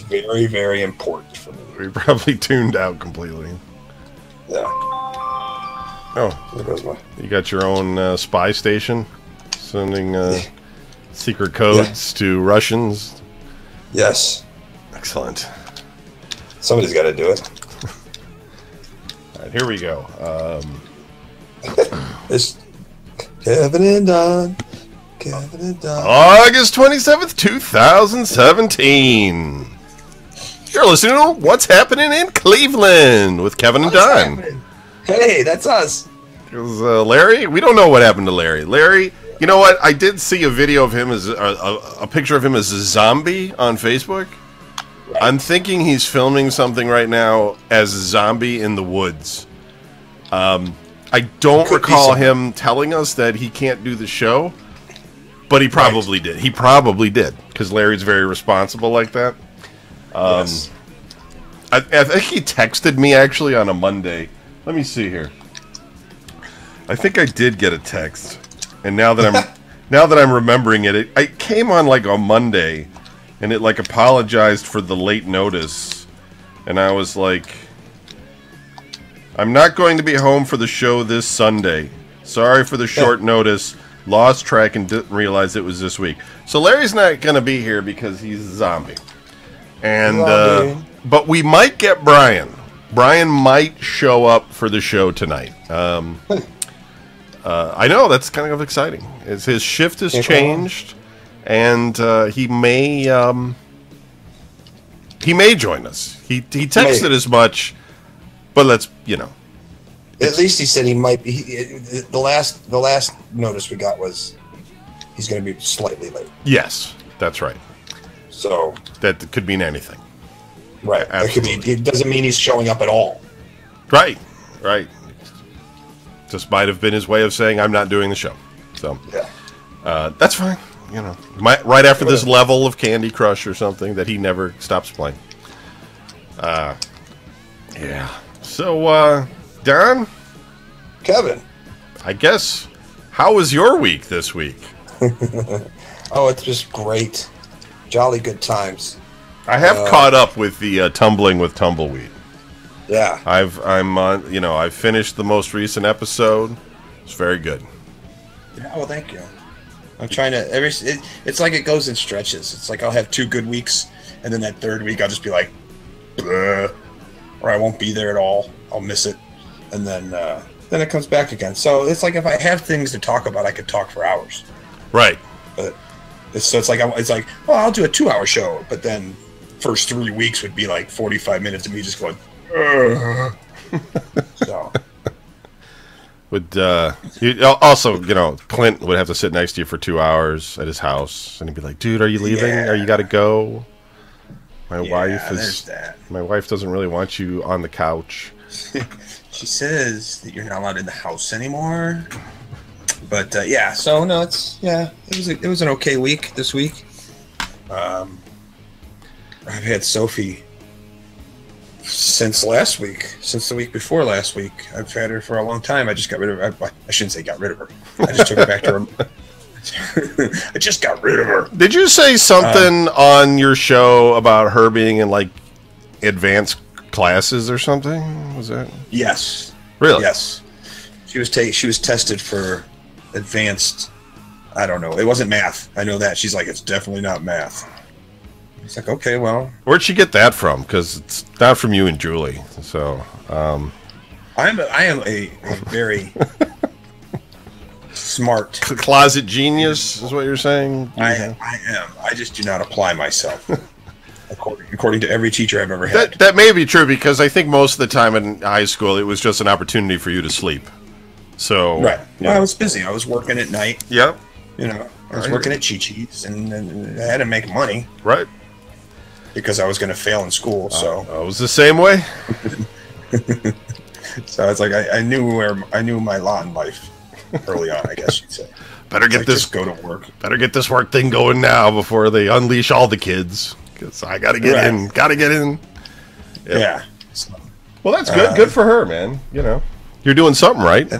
very, very important for me. We probably tuned out completely. Yeah. Oh, There goes my... you got your own spy station? Sending secret codes to Russians? Yes. Excellent. Somebody's got to do it. All right, here we go. It's Kevin and Don. Kevin and Don. August 27th, 2017. You're listening to What's Happening in Cleveland with Kevin and Don. Hey, that's us. It was Larry. We don't know what happened to Larry. Larry, you know what? I did see a video of him as a picture of him as a zombie on Facebook. Right. I'm thinking he's filming something right now as a zombie in the woods. I don't recall him telling us that he can't do the show, but he probably did. He probably did, because Larry's very responsible like that. Yes. I think he texted me actually on a Monday. Let me see here. I think I did get a text, and now that I'm remembering it, it came on like on Monday, and it like apologized for the late notice, and I was like, I'm not going to be home for the show this Sunday. Sorry for the short notice. Lost track and didn't realize it was this week. So Larry's not going to be here because he's a zombie. And but we might get Brian. Brian might show up for the show tonight. I know, that's kind of exciting. His shift has changed, and he may join us. He texted as much. But let's, At least he said he might be. The last notice we got was he's going to be slightly late. Yes, that's right. So that could mean anything. Right. That could be, it doesn't mean he's showing up at all. Right. Right. Just might have been his way of saying I'm not doing the show. So yeah, that's fine. Right after this level of Candy Crush or something that he never stops playing. Yeah. So, Don? Kevin? I guess, how was your week this week? Oh, it's just great. Jolly good times. I have caught up with the Tumbling with Tumbleweed. Yeah. I've finished the most recent episode. It's very good. Yeah, well, thank you. I'm trying to, it's like it goes in stretches. It's like I'll have 2 good weeks, and then that third week I'll just be like, bleh. Or I won't be there at all. I'll miss it, and then it comes back again. So it's like if I have things to talk about, I could talk for hours. Right. But it's like well, I'll do a 2-hour show, but then first 3 weeks would be like 45 minutes of me just going. So. Also, Clint would have to sit next to you for 2 hours at his house, and he'd be like, "Dude, are you leaving? Yeah. Are you got to go?" My wife doesn't really want you on the couch. She says that you're not allowed in the house anymore. But yeah, so no, it was an okay week this week. I've had Sophie since last week, since the week before last week. I've had her for a long time. I just got rid of her. I shouldn't say got rid of her. I just took her back to her. I just got rid of her. Did you say something on your show about her being in like advanced classes or something? Was that? Yes. Really? Yes. She was tested for advanced. I don't know. It wasn't math. I know that. She's like, it's definitely not math. It's like, okay, well. Where'd she get that from? Because it's not from you and Julie. So. I am a very smart closet genius is what you're saying. I am. I just do not apply myself. According to every teacher I've ever had. That may be true, because I think most of the time in high school it was just an opportunity for you to sleep. So right. Well, I was busy. I was working at night. Yep. I was working at Chi-Chi's, and I had to make money. Right. Because I was going to fail in school. So I was the same way. So it's like I knew my lot in life early on, I guess you'd say. Better get this. Just go to work. Better get this work thing going now before they unleash all the kids. Because I got to get in. Got to get in. Yep. Yeah. So, well, that's good. Good for her, man. You're doing something right.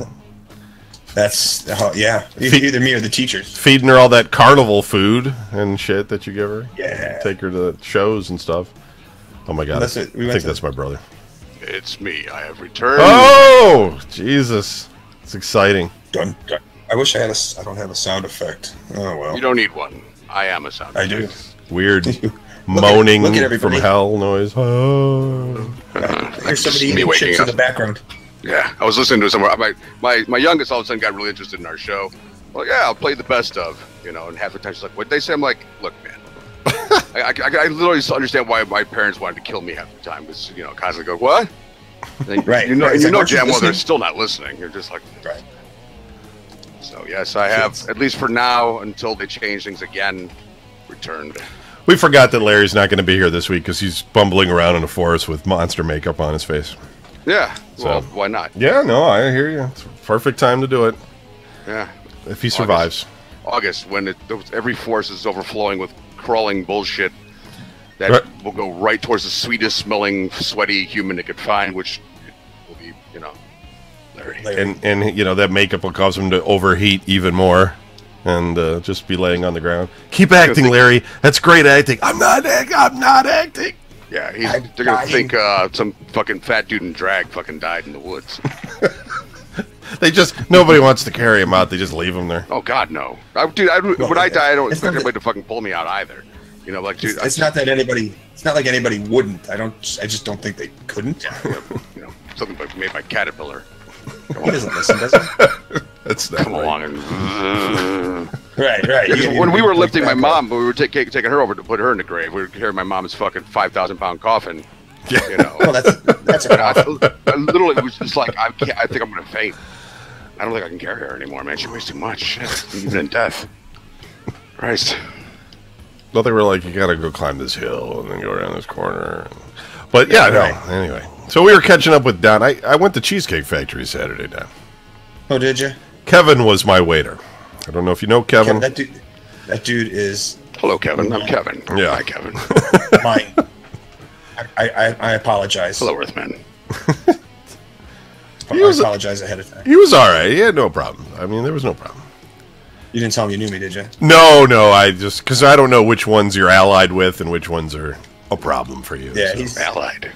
That's either me or the teachers. Feeding her all that carnival food and shit that you give her. Yeah. Take her to shows and stuff. Oh my God! That's it. I think that's my brother. It's me. I have returned. Oh, Jesus! It's exciting. Done. I wish I had I don't have a sound effect. Oh well. You don't need one. I am a sound I do. effect. Weird moaning look at from everybody. hell noise. Oh. Here's somebody Me eating waking chips up. in the background. Yeah, I was listening to somewhere. My youngest all of a sudden got really interested in our show. Well, yeah, I'll play the best of, and half the time she's like, "What'd they say?" I'm like, "Look, man, I literally understand why my parents wanted to kill me half the time because constantly go what." And Right, You know, right. and It's you know like, damn aren't you well they're listening? still not listening. You're just like, Right. so yes, I have at least for now until they change things again. Returned. We forgot that Larry's not going to be here this week because he's bumbling around in a forest with monster makeup on his face. Yeah. Well, So- why not? Yeah, no, I hear you. It's a perfect time to do it Yeah. if he survives. August when every forest is overflowing with crawling bullshit that Right. will go right towards the sweetest smelling sweaty human it could find, which will be Larry. And that makeup will cause him to overheat even more and just be laying on the ground. Keep acting, Larry. That's great acting. I'm not acting. Yeah, I'm they're gonna dying. think some fucking fat dude in drag fucking died in the woods. Nobody wants to carry him out. They just leave him there. Oh God, no! When I die, I don't it's expect not anybody to fucking pull me out either. Like, dude, It's not that anybody. It's not like anybody wouldn't. I just don't think they couldn't. something made by Caterpillar. He doesn't listen, does he? That's not Come right. along and. Right. When we were lifting my mom, we were taking her over to put her in the grave. We were carrying my mom's fucking 5,000-pound coffin. Well, that's a problem. I literally was just like, I think I'm gonna faint. I don't think I can carry her anymore, man. She weighs too much. Shit, even in death. Christ. Well, they were like, you gotta go climb this hill and then go around this corner. But yeah, no. right. Anyway, so we were catching up with Don. I went to Cheesecake Factory Saturday, Don. Oh, did you? Kevin was my waiter. I don't know if you know Kevin. That dude is Hello, Kevin. I'm Kevin. Yeah. Hi, Kevin. mine. I apologize. Hello, Earthman. I apologize ahead of time. He was all right. He had no problem. I mean, there was no problem. You didn't tell him you knew me, did you? No. I just because I don't know which ones you're allied with and which ones are a problem for you. Yeah, so. he's Allied.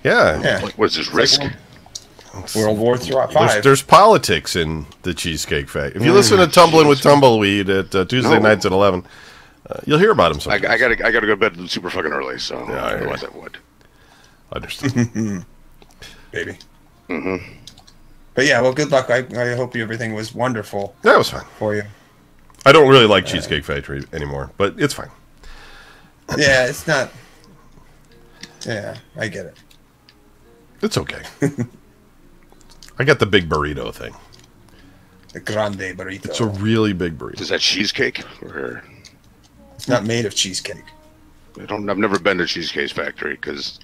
Yeah. What is this risk? World War V. There's politics in the Cheesecake Factory. If you listen to Tumbling with Tumbleweed at Tuesday nights at 11, you'll hear about him I sometimes. gotta go to bed super fucking early, so Yeah, I hear otherwise you. I would. Understood. Baby. But yeah, well, good luck. I hope everything was wonderful That was fine. for you. I don't really like Cheesecake Factory anymore, but it's fine. Yeah, it's not. Yeah, I get it. It's okay. I got the big burrito thing. The grande burrito. It's a really big burrito. Is that cheesecake? Or It's not made of cheesecake. I've never been to Cheesecake Factory because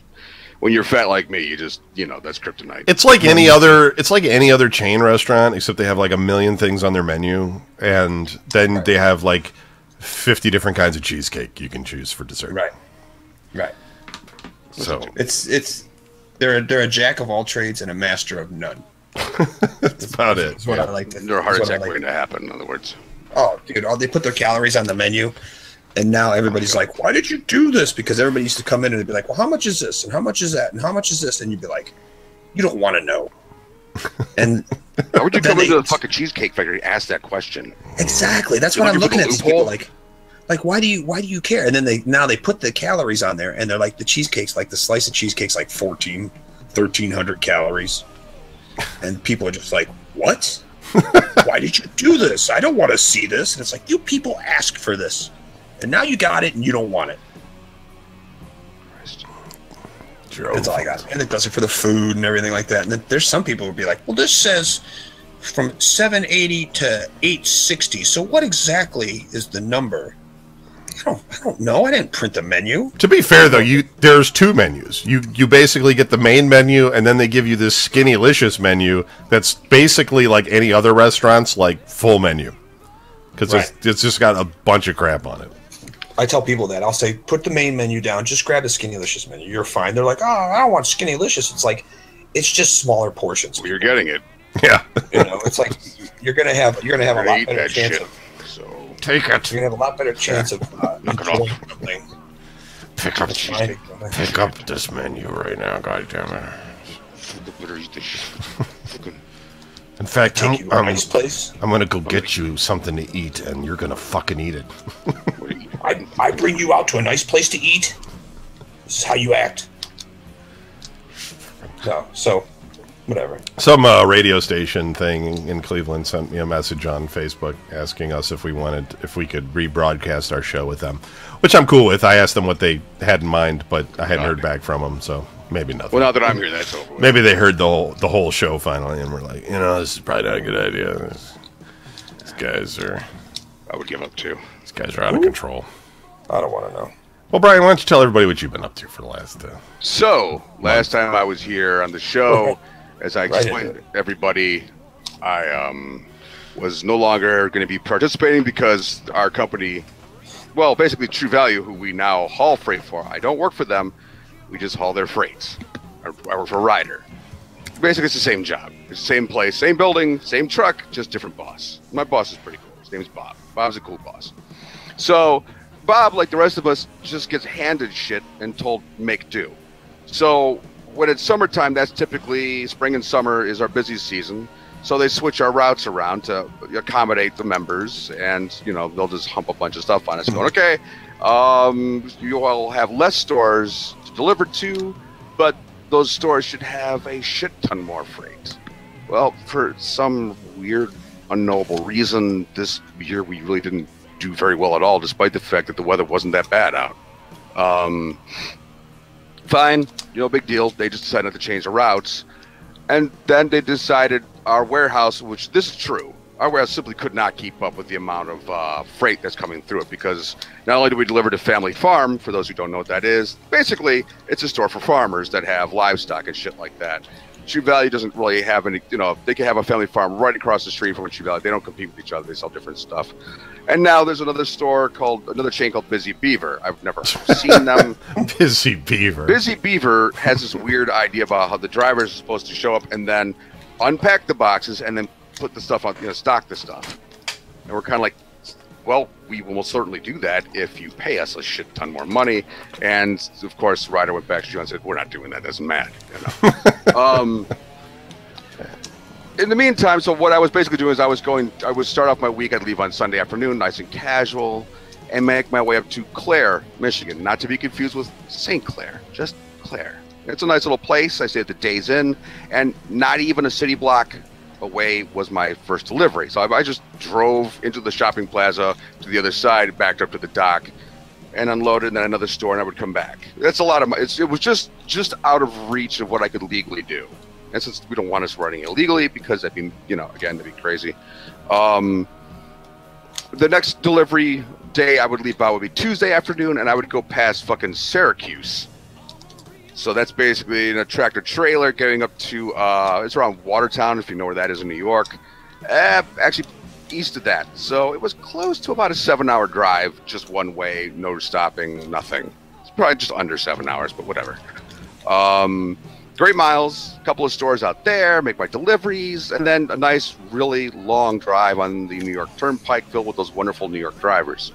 when you're fat like me, you just that's kryptonite. It's like any other. It's like any other chain restaurant, except they have like a million things on their menu, and then they have like 50 different kinds of cheesecake you can choose for dessert. Right. So They're a jack of all trades and a master of none. that's about it. That's what I like to. Their heart that's what I attack like. waiting to happen. In other words, Oh, dude! They put their calories on the menu, and now everybody's like, "Why did you do this?" Because everybody used to come in and they'd be like, "Well, how much is this? And how much is that? And how much is this?" And you'd be like, "You don't want to know." And why would you then come into they- the fucking Cheesecake Factory and ask that question? exactly, that's what You're I'm looking looking for at. the These people loophole? like, why do you care? And then they put the calories on there, and they're like, the cheesecake's like the slice of cheesecake's like 1,300 calories, and people are just like, "What? Why did you do this? I don't want to see this." And it's like, you people asked for this, and now you got it, and you don't want it. That's all I got. And it does it for the food and everything like that. And then there's some people who would be like, "Well, this says from 780 to 860. So what exactly is the number?" I don't know. I didn't print the menu. To be fair, though, there's two menus. You basically get the main menu, and then they give you this Skinnylicious menu that's basically like any other restaurant's like full menu because Right. it's just got a bunch of crap on it. I tell people that. I'll say, put the main menu down. Just grab the Skinnylicious menu. You're fine. They're like, "Oh, I don't want Skinnylicious." It's like, it's just smaller portions. Well, you're getting it. Yeah, It's like you're gonna have a lot Eat better that chance shit. of So take it. you're gonna have a lot better chance of Knock it enjoying off. something Pick up, Fine. pick up this menu right now, goddammit. In fact, Take you to a nice place. I'm gonna go get you something to eat, and you're gonna fucking eat it. I bring you out to a nice place to eat. This is how you act. No, so whatever. Some radio station thing in Cleveland sent me a message on Facebook asking us if we could rebroadcast our show with them, which I'm cool with. I asked them what they had in mind, but I hadn't heard back from them, so maybe nothing. Well, now that I'm here, that's over with. Maybe they heard the whole show finally, and were like, this is probably not a good idea. These guys are. I would give up too. These guys are out of control. I don't want to know. Well, Brian, why don't you tell everybody what you've been up to for the last... So, last time I was here on the show, as I explained to everybody, I was no longer going to be participating because our company, well, basically True Value, who we now haul freight for, I don't work for them, we just haul their freights. I work for Ryder. Basically, it's the same job. It's the same place, same building, same truck, just different boss. My boss is pretty cool. His name is Bob. Bob's a cool boss. So... Bob, like the rest of us, just gets handed shit and told make do. So when it's summertime, that's typically spring and summer is our busy season. So they switch our routes around to accommodate the members, and they'll just hump a bunch of stuff on us. Going, okay, you all have less stores to deliver to, but those stores should have a shit ton more freight. Well, for some weird, unknowable reason, this year we really didn't do very well at all, despite the fact that the weather wasn't that bad out. Fine, big deal. They just decided not to change the routes. And then they decided our warehouse, which this is true, our warehouse simply could not keep up with the amount of freight that's coming through it, because not only do we deliver to Family Farm, for those who don't know what that is, basically it's a store for farmers that have livestock and shit like that. True Value doesn't really have any, they can have a Family Farm right across the street from True Value. They don't compete with each other. They sell different stuff. And now there's another chain called Busy Beaver. I've never seen them. Busy Beaver. Busy Beaver has this weird idea about how the drivers are supposed to show up and then unpack the boxes and then put the stuff on, stock the stuff. And we're kind of like, well, we will certainly do that if you pay us a shit ton more money. And of course, Ryder went back to you and said, we're not doing that. That's mad. In the meantime, so what I was basically doing is I would start off my week. I'd leave on Sunday afternoon, nice and casual, and make my way up to Clare, Michigan. Not to be confused with St. Clair, just Clare. It's a nice little place. I stayed at the Days Inn, and not even a city block away was my first delivery. So I just drove into the shopping plaza to the other side, backed up to the dock, and unloaded, and then another store, and I would come back. That's a lot of it was just out of reach of what I could legally do. And since we don't want us running illegally, because that'd be, again, that'd be crazy. The next delivery day I would leave out would be Tuesday afternoon, and I would go past fucking Syracuse. So that's basically in a tractor trailer going up to, it's around Watertown, if you know where that is in New York. Actually, east of that. So it was close to about a 7-hour drive, just one way, no stopping, nothing. It's probably just under 7 hours, but whatever. Great miles, a couple of stores out there, make my deliveries, and then a nice, really long drive on the New York Turnpike filled with those wonderful New York drivers.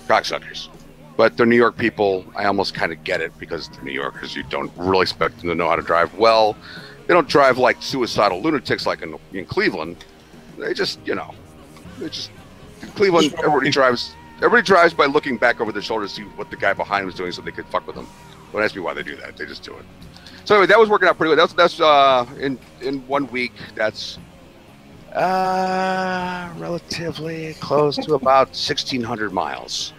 Cocksuckers. But they're New York people. I almost kind of get it, because they're New Yorkers. You don't really expect them to know how to drive well. They don't drive like suicidal lunatics like in Cleveland. They just, in Cleveland, everybody drives by looking back over their shoulder to see what the guy behind them is doing so they could fuck with them. Don't ask me why they do that. They just do it. So anyway, that was working out pretty good. That's in 1 week. That's relatively close to about 1,600 miles.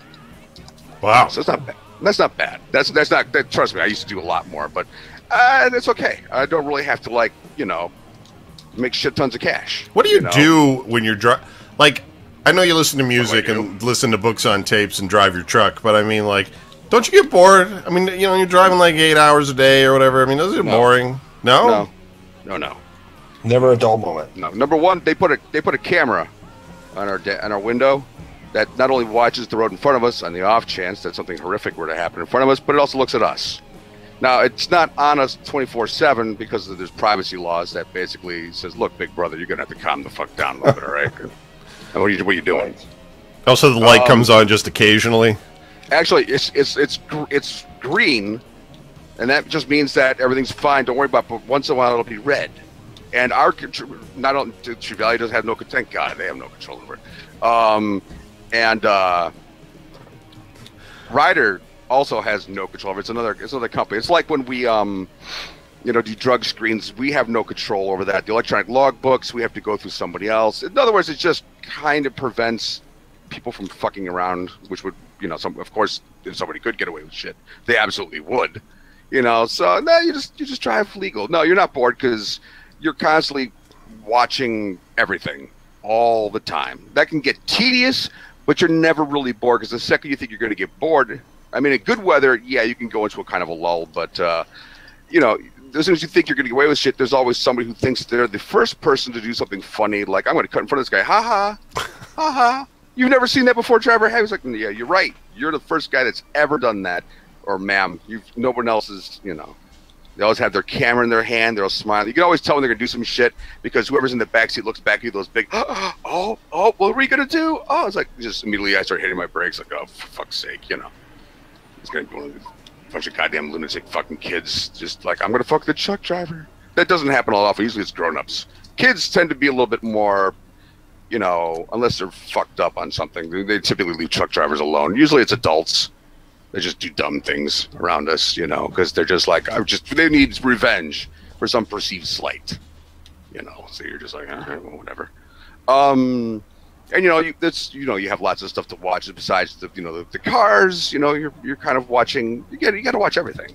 Wow. So it's not bad. That's not bad. That's not. Trust me, I used to do a lot more, but that's okay. I don't really have to make shit tons of cash. What do you do when you're like? I know you listen to music and listen to books on tapes and drive your truck, but I mean, don't you get bored? I mean, you're driving 8 hours a day or whatever. I mean, those are boring. No. Never a dull moment. No. Number one, they put a camera on our window that not only watches the road in front of us on the off chance that something horrific were to happen in front of us, but it also looks at us. Now, it's not on us 24/7 because there's privacy laws that basically says, look, big brother, you're going to have to calm the fuck down a little bit, all right? What are you doing? Also, the light comes on just occasionally. Actually, it's green, and that just means that everything's fine. Don't worry about it, but once in a while it'll be red. And our not only Tree Valley doesn't have no, thank God they have no control over it. And Ryder also has no control over it. It's another company. It's like when we do drug screens, we have no control over that. The electronic logbooks, we have to go through somebody else. In other words, it just kind of prevents people from fucking around, which would, of course, if somebody could get away with shit, they absolutely would. So no, you just drive legal. No, you're not bored because you're constantly watching everything all the time. That can get tedious, but you're never really bored because the second you think you're going to get bored, I mean, in good weather, yeah, you can go into a kind of a lull, but as soon as you think you're going to get away with shit, there's always somebody who thinks they're the first person to do something funny, like, I'm going to cut in front of this guy, ha ha, ha ha. You've never seen that before, Trevor? Hey, I was like, yeah, you're right. You're the first guy that's ever done that. Or, ma'am, no one else is, They always have their camera in their hand. They're all smiling. You can always tell when they're going to do some shit because whoever's in the backseat looks back at you, those big, what are we going to do? Oh, it's like, just immediately I start hitting my brakes like, oh, for fuck's sake, It's going to be a bunch of goddamn lunatic fucking kids just like, I'm going to fuck the truck driver. That doesn't happen all often. Usually it's grown-ups. Kids tend to be a little bit more, unless they're fucked up on something. They typically leave truck drivers alone. Usually it's adults. They just do dumb things around us, because they're just like, they need revenge for some perceived slight, so you're just like, all right, well, whatever. And, you have lots of stuff to watch besides the cars, you're kind of watching, you got to watch everything,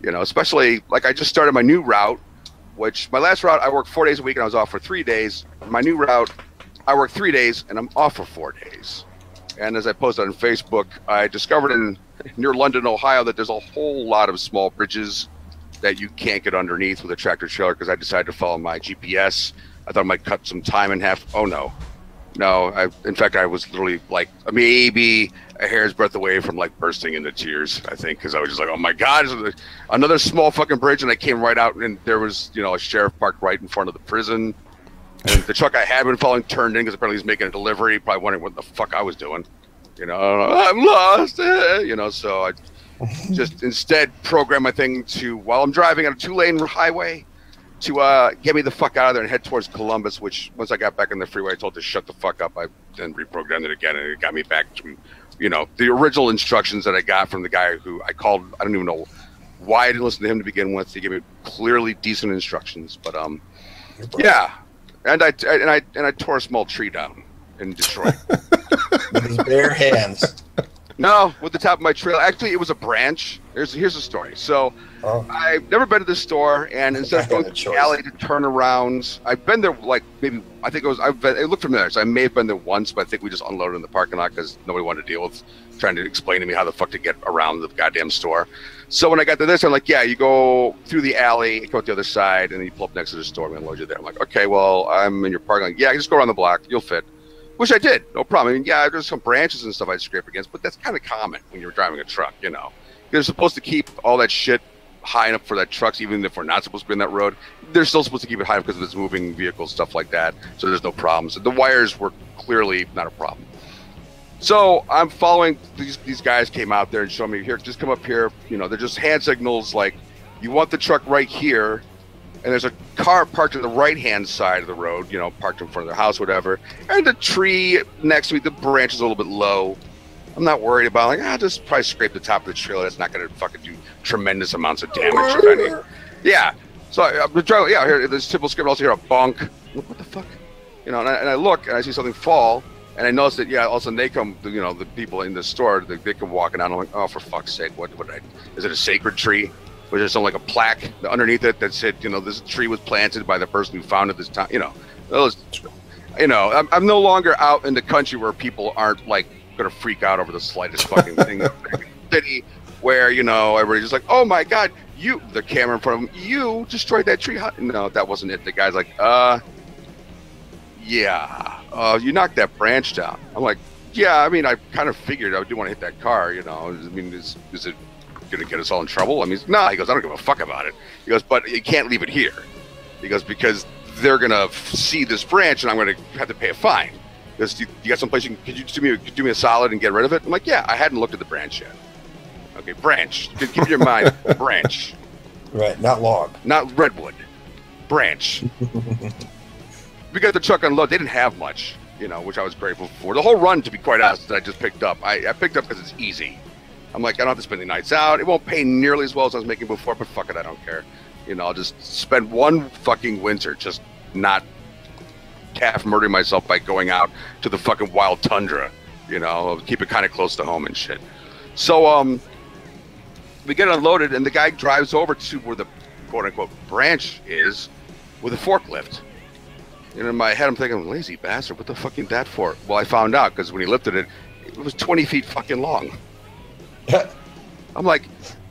especially like I just started my new route, which my last route, I worked 4 days a week and I was off for 3 days. My new route, I work 3 days and I'm off for 4 days. And as I posted on Facebook, I discovered near London, Ohio, that there's a whole lot of small bridges that you can't get underneath with a tractor trailer because I decided to follow my GPS. I thought I might cut some time in half. Oh, no. No, in fact, I was literally like maybe a hair's breadth away from like bursting into tears, I think, because I was just like, oh, my God, another small fucking bridge. And I came right out and there was, a sheriff parked right in front of the prison. And the truck I had been following turned in because apparently he's making a delivery, probably wondering what the fuck I was doing. I'm lost. So I just instead programmed my thing to, while I'm driving on a 2-lane highway, to get me the fuck out of there and head towards Columbus, which once I got back on the freeway, I told it to shut the fuck up. I then reprogrammed it again, and it got me back to, the original instructions that I got from the guy who I called. I don't even know why I didn't listen to him to begin with. He gave me clearly decent instructions, but yeah. And I tore a small tree down in Detroit. With his bare hands. No, with the top of my trailer. Actually, it was a branch. Here's the story. So I've never been to this store, and instead of going to the alley to turn around, I've been there like maybe, I think it looked familiar, so I may have been there once, but I think we just unloaded in the parking lot because nobody wanted to deal with trying to explain to me how the fuck to get around the goddamn store. So when I got to this, I'm like, yeah, you go through the alley, go out the other side, and then you pull up next to the store, and I'm going to load you there. I'm like, okay, well, I'm in your parking lot. Yeah, just go around the block. You'll fit. Which I did. No problem. I mean, yeah, there's some branches and stuff I'd scrape against, but that's kind of common when you're driving a truck, You're supposed to keep all that shit high enough for that trucks, even if we're not supposed to be in that road. They're still supposed to keep it high because it's moving vehicles, stuff like that, so there's no problems. The wires were clearly not a problem. So I'm following, these guys came out there and showed me, here, just come up here. They're just hand signals like, you want the truck right here, and there's a car parked on the right-hand side of the road, parked in front of their house, whatever, and the tree next to me, the branch is a little bit low. I'm not worried about, I'll just probably scrape the top of the trailer. That's not going to fucking do tremendous amounts of damage, if any. Yeah. So I'm driving, yeah, here, this typical script, also hear a bonk. What the fuck? And I look, and I see something fall, and I notice that, yeah, all of a sudden they come, the people in the store, they come walking out. I'm like, oh, for fuck's sake, is it a sacred tree? Was there something like a plaque underneath it that said, this tree was planted by the person who founded this town? I'm no longer out in the country where people aren't like going to freak out over the slightest fucking thing. City where, everybody's just like, oh my God, the camera in front of them, you destroyed that tree. No, that wasn't it. The guy's like, yeah, you knocked that branch down. I'm like, yeah, I mean, I kind of figured I do want to hit that car, I mean, is it going to get us all in trouble? I mean, no. He goes, I don't give a fuck about it. He goes, but you can't leave it here. He goes, because they're going to see this branch and I'm going to have to pay a fine. Because you got someplace could you do me a solid and get rid of it? I'm like, yeah, I hadn't looked at the branch yet. Okay, branch. Keep your mind, branch. Right, not log. Not redwood. Branch. We got the truck unloaded. They didn't have much, which I was grateful for. The whole run, to be quite honest, that I just picked up. I picked up because it's easy. I'm like, I don't have to spend the nights out. It won't pay nearly as well as I was making before, but fuck it, I don't care. I'll just spend one fucking winter just not half murdering myself by going out to the fucking wild tundra. I'll keep it kind of close to home and shit. So, we get unloaded, and the guy drives over to where the quote-unquote branch is with a forklift. In my head, I'm thinking, lazy bastard, what the fuck is that for? Well, I found out, because when he lifted it, it was 20 feet fucking long. I'm like,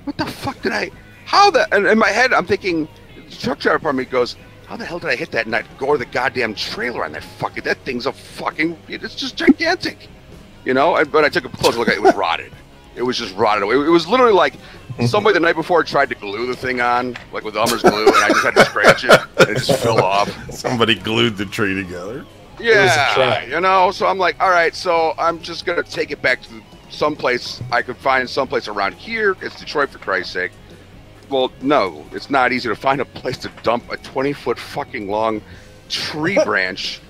what the fuck did I... How the... And in my head, I'm thinking, the truck driver part of me goes, how the hell did I hit that and not go to the goddamn trailer on that fucking... That thing's a fucking... It's just gigantic. But I took a closer look at it. It was rotted. It was just rotted away. It was literally like somebody the night before tried to glue the thing on, like with Elmer's glue, and I just had to scratch it, and it just fell off. Somebody glued the tree together. Yeah, so I'm like, all right, so I'm just going to take it back to someplace I could find someplace around here. It's Detroit, for Christ's sake. Well, no, it's not easy to find a place to dump a 20-foot fucking long tree branch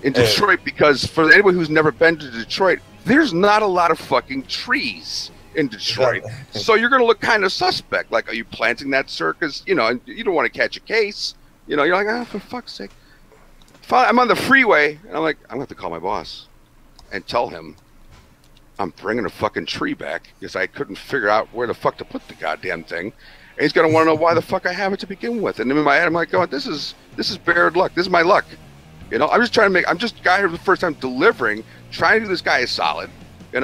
in Detroit, because for anyone who's never been to Detroit, there's not a lot of fucking trees in Detroit. So you're going to look kind of suspect. Like, are you planting that circus? And you don't want to catch a case. You're like, for fuck's sake. I'm on the freeway, and I'm like, I'm going to have to call my boss and tell him I'm bringing a fucking tree back because I couldn't figure out where the fuck to put the goddamn thing. And he's going to want to know why the fuck I have it to begin with. And in my head, I'm like, oh, this is bad luck. This is my luck. I'm just trying to I'm just guy here for the first time delivering, trying to do this guy a solid, and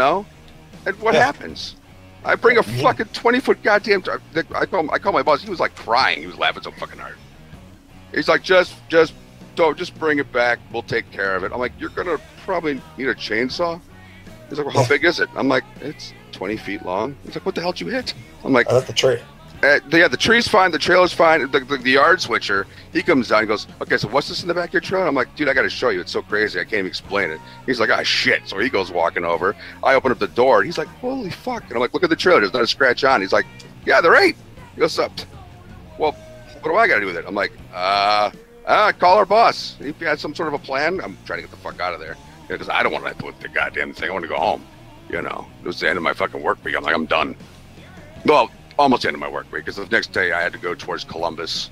what happens? I bring a fucking 20-foot goddamn. I call my boss. He was like crying. He was laughing so fucking hard. He's like, just bring it back. We'll take care of it. I'm like, you're gonna probably need a chainsaw. He's like, well, how big is it? I'm like, it's 20 feet long. He's like, what the hell did you hit? I'm like, I hit the tree. The tree's fine, the trailer's fine. The yard switcher, he comes down and goes, okay, so what's this in the back of your trailer? I'm like, dude, I got to show you. It's so crazy. I can't even explain it. He's like, ah, shit. So he goes walking over. I open up the door. And he's like, holy fuck. And I'm like, look at the trailer. There's not a scratch on. He's like, yeah, they're right. He goes, up. Well, what do I got to do with it? I'm like, call our boss. He had some sort of a plan. I'm trying to get the fuck out of there because I don't want to put the goddamn thing. I want to go home. It was the end of my fucking work week. I'm like, I'm done. Well, almost the end of my work week, because the next day I had to go towards Columbus,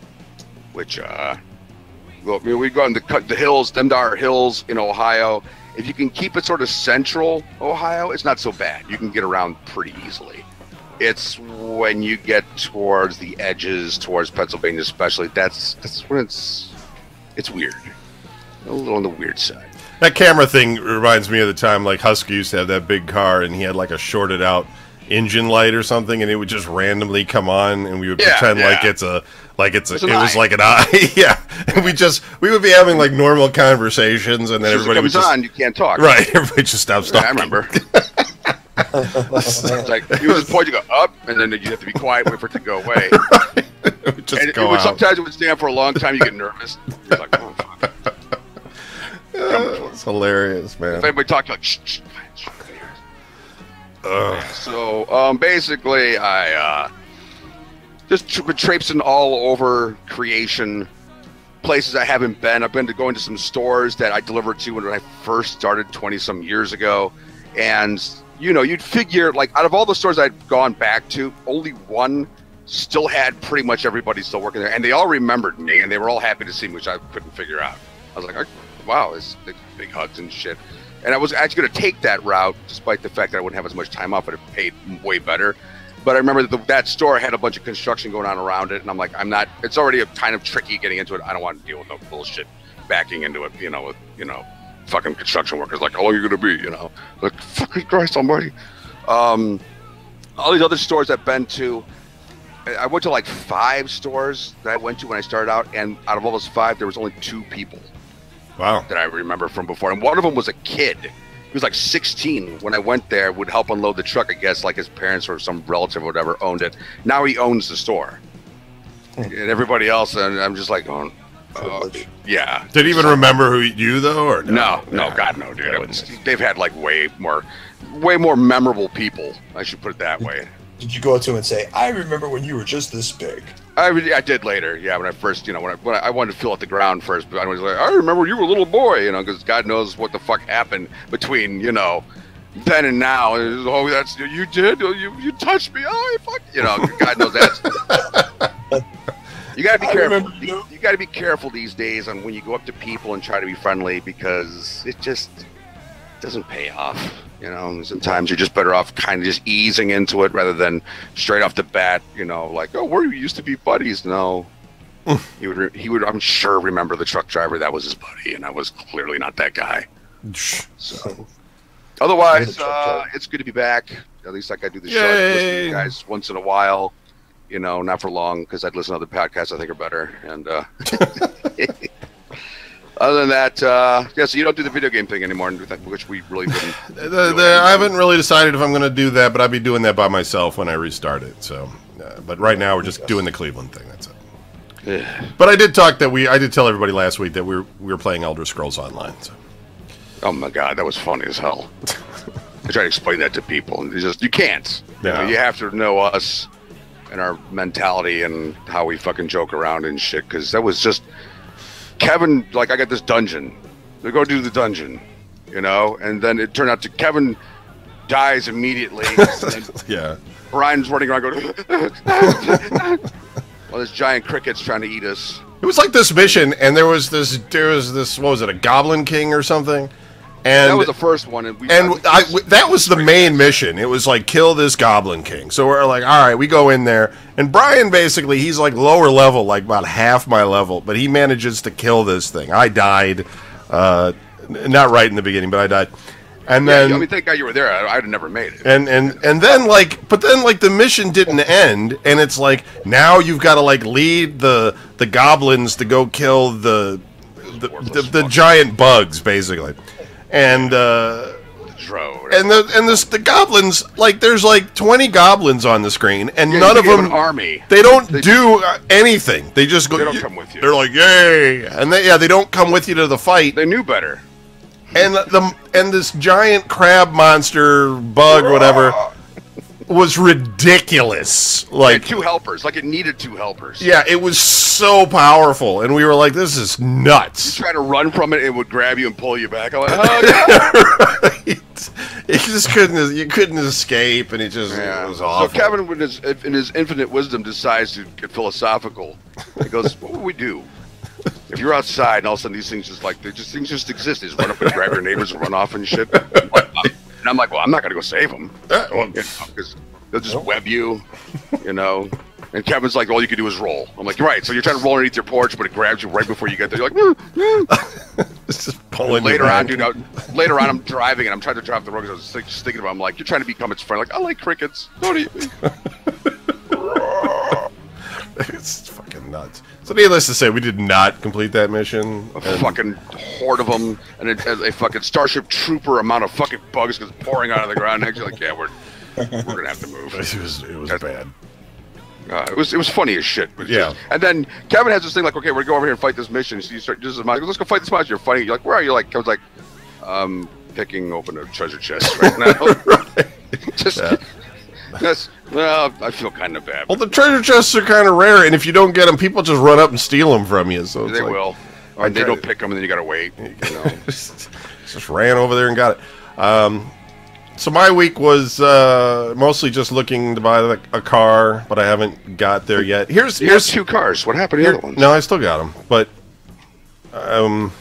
which, we go on the hills, them are hills in Ohio. If you can keep it sort of central Ohio, it's not so bad. You can get around pretty easily. It's when you get towards the edges, towards Pennsylvania especially, that's when it's weird. A little on the weird side. That camera thing reminds me of the time, like, Husky used to have that big car, and he had, like, a shorted out engine light or something, and it would just randomly come on, and we would pretend like it was like an eye. Yeah, and we would be having like normal conversations, and then everybody would just on. You can't talk. Right, everybody just stops talking. I remember. It's like you would point to go up, and then you have to be quiet, wait for it to go away. It would just go out. Sometimes it would stand for a long time. You get nervous. You're like, oh fuck. It's hilarious, man. If anybody talks, like, shh. So basically, I just traipsing all over creation, places I haven't been. I've been going to some stores that I delivered to when I first started 20-some years ago, and you'd figure, like, out of all the stores I'd gone back to, only one still had pretty much everybody still working there, and they all remembered me, and they were all happy to see me, which I couldn't figure out. I was like, wow, it's big hugs and shit. And I was actually going to take that route, despite the fact that I wouldn't have as much time off, but it paid way better. But I remember that store had a bunch of construction going on around it, and I'm like, it's already kind of tricky getting into it. I don't want to deal with no bullshit backing into it, with, fucking construction workers. Like, how long are you going to be, Like, fucking Christ almighty. All these other stores I've been to, I went to like 5 stores that I went to when I started out, and out of all those 5, there was only 2 people. Wow. That I remember from before. And one of them was a kid. He was like 16 when I went there, would help unload the truck, I guess, like his parents or some relative or whatever owned it. Now he owns the store. And everybody else, and I'm just like, oh, privilege. Yeah. Did he even remember who you though, or No, Nah, God, no, dude. that wouldn't- They've had like way more memorable people. I should put it that way. Did you go up to him and say, "I remember when you were just this big"? I did later, yeah. When I first, when I wanted to feel at the ground first, but I was like, I remember when you were a little boy, because God knows what the fuck happened between, then and now. And was, oh, that's you did, you touched me, oh, fuck, God knows that. You gotta be careful. You gotta be careful these days on when you go up to people and try to be friendly, because it just doesn't pay off. Sometimes you're just better off kind of just easing into it rather than straight off the bat, like, oh, we used to be buddies. No, he would, I'm sure, remember the truck driver that was his buddy, and I was clearly not that guy. So, otherwise, it's good to be back. At least like I do the show, I listen to you guys once in a while. Not for long, because I'd listen to other podcasts I think are better. And other than that, so you don't do the video game thing anymore, which we really didn't. I haven't really decided if I'm going to do that, but I'll be doing that by myself when I restart it. So, but right now we're just doing the Cleveland thing. That's it. But I did tell everybody last week that we were playing Elder Scrolls Online. So. Oh my God, that was funny as hell. I try to explain that to people, and you can't. No. You have to know us and our mentality and how we fucking joke around and shit. Because that was just Kevin. Like, I got this dungeon. They go do the dungeon, and then it turned out to Kevin dies immediately. Yeah. Brian's running around going, well, there's giant crickets trying to eat us. It was like this mission, and there was this. What was it? A Goblin King or something? And that was the first one, and that was the main mission. It was like, kill this Goblin King. So we're like, all right, we go in there, and Brian basically, he's like lower level, like about half my level, but he manages to kill this thing. I died, not right in the beginning, but I died. And then, thank God you were there. I'd have never made it. And then the mission didn't end, and it's like, now you've got to like lead the goblins to go kill the giant bugs, basically. And the goblins, like, there's like 20 goblins on the screen, and none of them army. They don't do anything. They just go. They don't come with you. They're like, yay, and they don't come with you to the fight. They knew better. And this giant crab monster bug, whatever, was ridiculous. Like, two helpers. Like, it needed two helpers. Yeah, it was so powerful, and we were like, "This is nuts." You try to run from it, it would grab you and pull you back. I'm like, oh, right. You just couldn't escape, and it was awful. So Kevin, in his infinite wisdom, decides to get philosophical. He goes, "What would we do if you're outside and all of a sudden these things things just exist? They just run up and grab your neighbors and run off and shit." And I'm like, well, I'm not gonna go save them, because they'll just web you, And Kevin's like, all you can do is roll. I'm like, you're right. So you're trying to roll underneath your porch, but it grabs you right before you get there. You're like, It's just pulling. Later on, I'm driving and I'm trying to drive the road because I was just thinking about. I'm like, you're trying to become its friend. Like, I like crickets. Don't eat me. It's fucking nuts. So needless to say, we did not complete that mission. A fucking horde of them, and a fucking Starship Trooper amount of fucking bugs goes pouring out of the ground. Next, you're like, yeah, we're gonna have to move. It was bad. It was funny as shit. Yeah. And then Kevin has this thing like, okay, we're gonna go over here and fight this mission. So you start just let's go fight this monster. You're fighting. You're like, where are you? Like, Kevin's like, picking open a treasure chest right now. Right. Well, I feel kind of bad. Well, the treasure chests are kind of rare, and if you don't get them, people just run up and steal them from you. So they will. Or they don't pick them, and then you gotta wait. Just ran over there and got it. So my week was mostly just looking to buy a car, but I haven't got there yet. Here's two cars. What happened to the other ones? No, I still got them, but all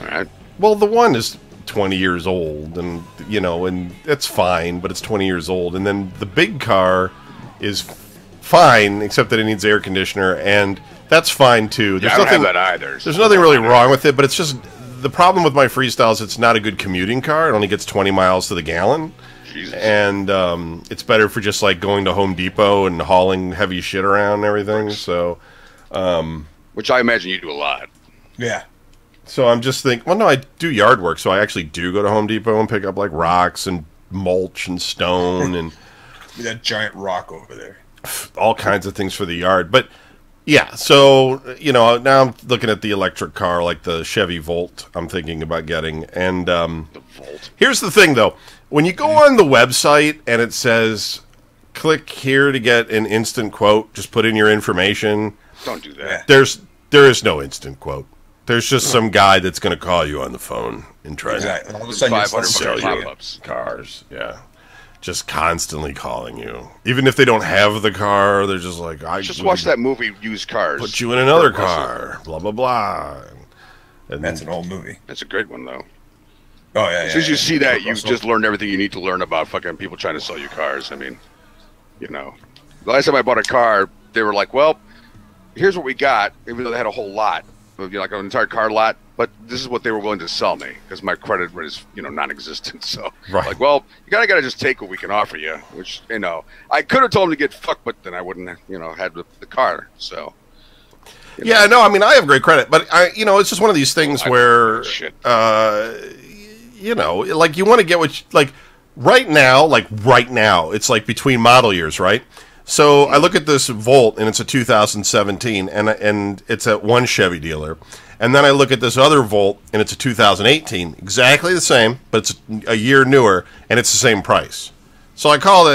right. Well, the one is 20 years old, and and it's fine, but it's 20 years old. And then the big car is fine, except that it needs air conditioner, and that's fine too. I don't have that either. There's nothing really wrong with it, but it's just the problem with my Freestyle is it's not a good commuting car. It only gets 20 miles to the gallon. Jesus. And it's better for just like going to Home Depot and hauling heavy shit around and everything. So, which I imagine you do a lot. Yeah. So I'm just thinking, well, no, I do yard work, so I actually do go to Home Depot and pick up like rocks and mulch and stone and that giant rock over there. all kinds of things for the yard. But Yeah, so, now I'm looking at the electric car, like the Chevy Volt I'm thinking about getting. And The Volt. here's the thing, though. When you go on the website and it says, click here to get an instant quote, just put in your information. Don't do that. There is no instant quote. There's just some guy that's going to call you on the phone and try Exactly. to All of a sudden, you're 500 selling fucking you. pop-ups. cars. Yeah. Just constantly calling you. Even if they don't have the car, they're just like, I Just watch that movie, Used Cars. put you in another car. Blah, blah, blah. And That's an old movie. That's a great one, though. Oh yeah. As soon as you see that, you Russell. just learned everything you need to learn about fucking people trying to sell you cars. I mean, the last time I bought a car, they were like, well, here's what we got, even though they had a whole lot, like an entire car lot, but this is what they were willing to sell me because my credit was, non-existent. So, Right. like, well, you gotta just take what we can offer you, which, I could have told them to get fucked, but then I wouldn't have, had the car. So, yeah, no, I mean, I have great credit, but it's just one of these things where, shit. like you want to get like right now, it's like between model years, right? So I look at this Volt and it's a 2017 and it's at one Chevy dealer. And then I look at this other Volt and it's a 2018, exactly the same, but it's a year newer and it's the same price. So I called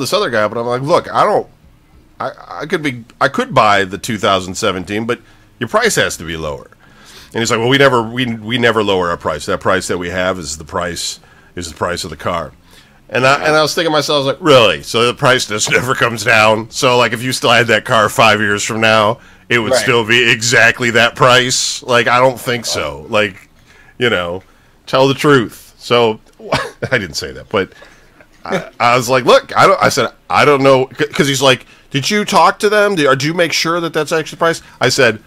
this other guy, but I'm like, look, I could buy the 2017, but your price has to be lower. And he's like, well, we never lower our price. That price that we have is the price of the car. And I was thinking to myself, I was like, really? So the price just never comes down? So like if you still had that car 5 years from now, it would Right. still be exactly that price? Like, I don't think so. Like, tell the truth. So I didn't say that, but I was like, look, I said, I don't know. Because he's like, did you talk to them? Did you make sure that that's actually the price? I said,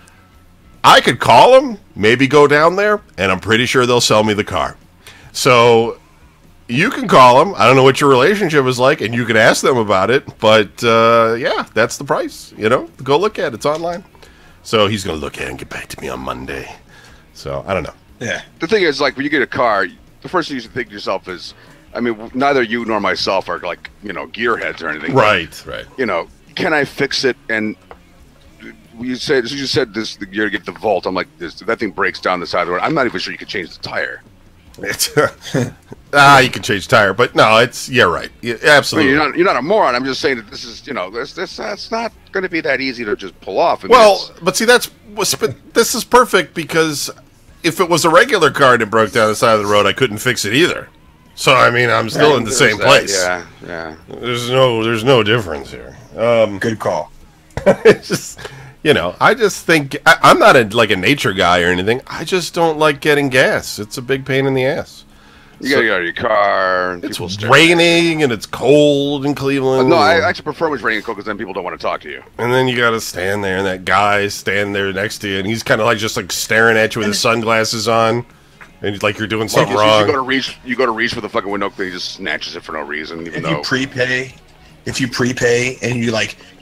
I could call them, maybe go down there, and I'm pretty sure they'll sell me the car. So you can call them. I don't know what your relationship is like, and you can ask them about it. But, yeah, that's the price. Go look at it. It's online. So he's going to look at it and get back to me on Monday. So I don't know. Yeah. The thing is, like, when you get a car, the first thing you should think to yourself is, I mean, neither you nor myself are, like, gearheads or anything. Right. Can I fix it? And you said this, you're to get the Volt. I'm like, that thing breaks down the side of the road. I'm not even sure you could change the tire. You can change tire, but no, right. Yeah, I absolutely. mean, you're not a moron. I'm just saying that this is, that's not going to be that easy to just pull off. I mean, Well, but see, but this is perfect because if it was a regular car and it broke down the side of the road, I couldn't fix it either. So I mean, I'm still in the same place. Yeah. There's no difference here. Good call. It's just, I just think I'm not a nature guy or anything. I just don't like getting gas. It's a big pain in the ass. You got to get out of your car. And It's people stare. raining and it's cold in Cleveland. No, I actually prefer when it's raining because then people don't want to talk to you. And then you got to stand there, and that guy standing there next to you, and he's kind of just staring at you with his sunglasses on, and like you're doing something Like, wrong. You go to reach for the fucking window, but he just snatches it for no reason. Even If you prepay and you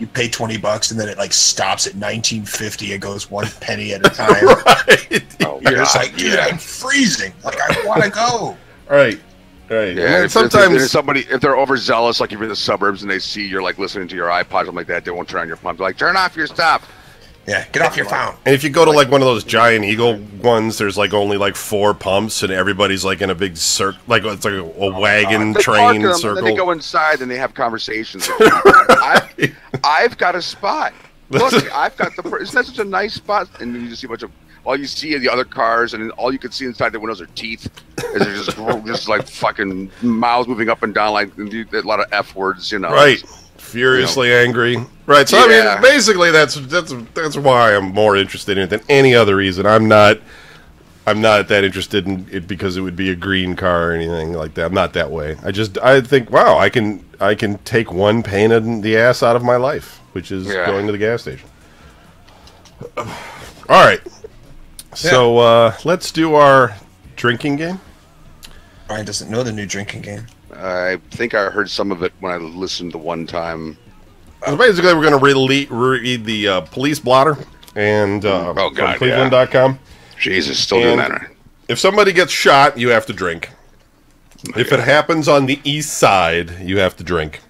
pay $20 and then it stops at 19.50, it goes 1 penny at a time. Right. You're just like, dude, I'm freezing. I want to go. Right. Yeah, And then if sometimes if they're overzealous, like if you're in the suburbs and they see you're listening to your iPod, something like that, they won't turn on your pump. They're like, turn off your stuff. Yeah, get off your phone. and if you go to one of those Giant Eagle ones, there's only 4 pumps, and everybody's in a big circle, it's like a wagon They park train them, circle. And then they go inside and they have conversations. I've got a spot. Look, I've got isn't that such a nice spot? And then you just see a bunch of all you see are the other cars, and then all you can see inside the windows are teeth. As they're just like fucking mouths moving up and down, like a lot of F words, Right. Furiously angry. Right. So Yeah. I mean, basically, that's why I'm more interested in it than any other reason. I'm not that interested in it because it would be a green car or anything like that. I'm not that way. I think, wow, I can take one pain in the ass out of my life, which is going to the gas station. All right. So let's do our drinking game. Brian doesn't know the new drinking game. I think I heard some of it when I listened the one time. So basically, we're going to read the police blotter and God, from Cleveland.com. Jesus, still doing that. Right? If somebody gets shot, you have to drink. If it happens on the east side, you have to drink.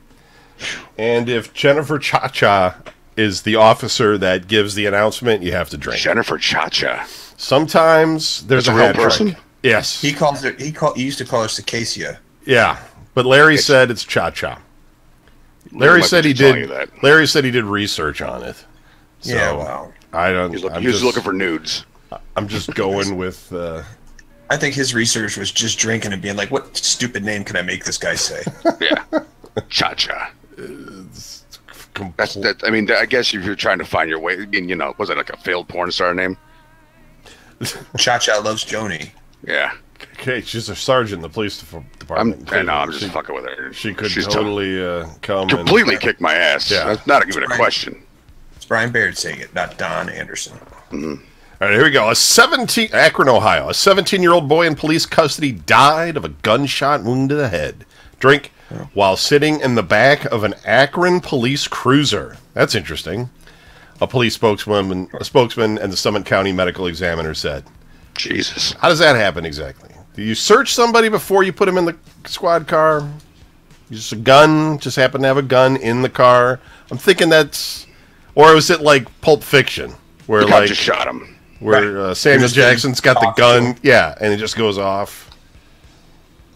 And if Jennifer Cha-Cha is the officer that gives the announcement. You have to drink. Jennifer Cha-Cha. Sometimes there's That's a a real hat trick. person? Yes. He used to call her Cicacia. Yeah, but Larry said it's Cha-Cha. Larry said he did. Larry said he did research on it. So Yeah, well, I don't. He was looking for nudes. I'm just going with. I think his research was just drinking and being like, "What stupid name can I make this guy say?" Yeah, Cha-Cha. That's that. I mean, I guess if you're trying to find your way, I mean, was it like a failed porn star name? Cha-Cha loves Joni. Yeah. Okay, she's a sergeant in the police department. I'm just fucking with her. She could She's totally come completely kick my ass. Yeah. That's not even a question. It's Brian Baird saying it, not Don Anderson. All right, here we go. Akron, Ohio. A 17-year-old boy in police custody died of a gunshot wound to the head. Drink while sitting in the back of an Akron police cruiser. That's interesting. A police spokesman and the Summit County medical examiner said. Jesus. How does that happen exactly? Do you search somebody before you put him in the squad car? Just happen to have a gun in the car? I'm thinking that's... Or was it like Pulp Fiction? Where The cop just shot him. Where Samuel Jackson's got the gun, and it just goes off.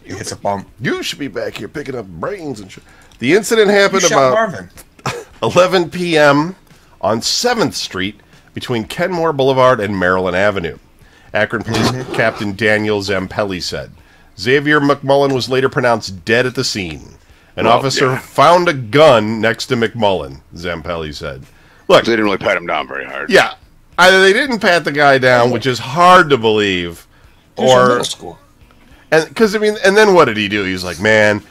He hits a bump. You should be back here picking up brains and shit. The incident happened You shot about Marvin. 11 p.m. on 7th Street between Kenmore Boulevard and Maryland Avenue. Akron Police Captain Daniel Zampelli said. Xavier McMullen was later pronounced dead at the scene. An officer found a gun next to McMullen, Zampelli said. Look, they didn't really pat him down very hard. Yeah. Either they didn't pat the guy down, which is hard to believe, or middle school. and then what did he do? He was like, "Man,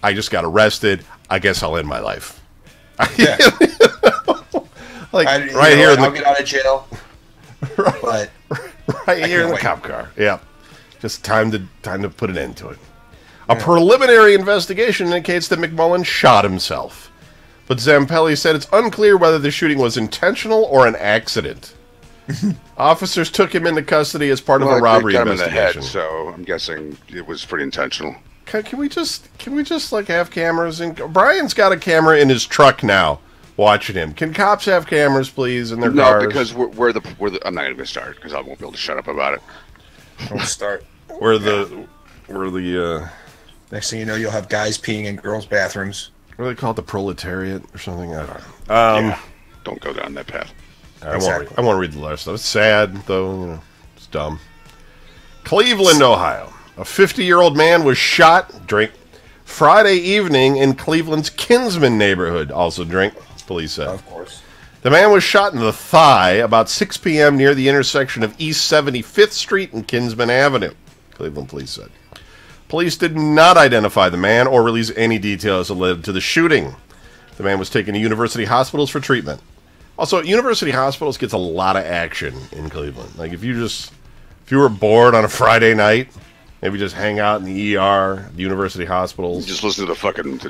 I just got arrested. I guess I'll end my life." Yeah. Like I'll get out of jail. But right here in the cop car. Yeah. Just time to put an end to it. A preliminary investigation indicates that McMullen shot himself. But Zampelli said it's unclear whether the shooting was intentional or an accident. Officers took him into custody as part of a robbery investigation. So I'm guessing it was pretty intentional. Can we just like have cameras? Brian's got a camera in his truck now, watching him. Can cops have cameras, please, in their cars? No, because we're the. I'm not even gonna start because I won't be able to shut up about it. don't start. We're the Next thing you know, you'll have guys peeing in girls' bathrooms. what do they call it? The proletariat or something? I don't know. Yeah, don't go down that path. I won't read the last stuff. It's sad, though. It's dumb. Cleveland, Ohio. A 50-year-old man was shot, Friday evening in Cleveland's Kinsman neighborhood. Also police said. Of course. The man was shot in the thigh about 6 p.m. near the intersection of East 75th Street and Kinsman Avenue, Cleveland police said. Police did not identify the man or release any details that led to the shooting. The man was taken to university hospitals for treatment. Also, university hospitals gets a lot of action in Cleveland. Like if you were bored on a Friday night, maybe just hang out in the ER, the university hospitals. Just listen to the fucking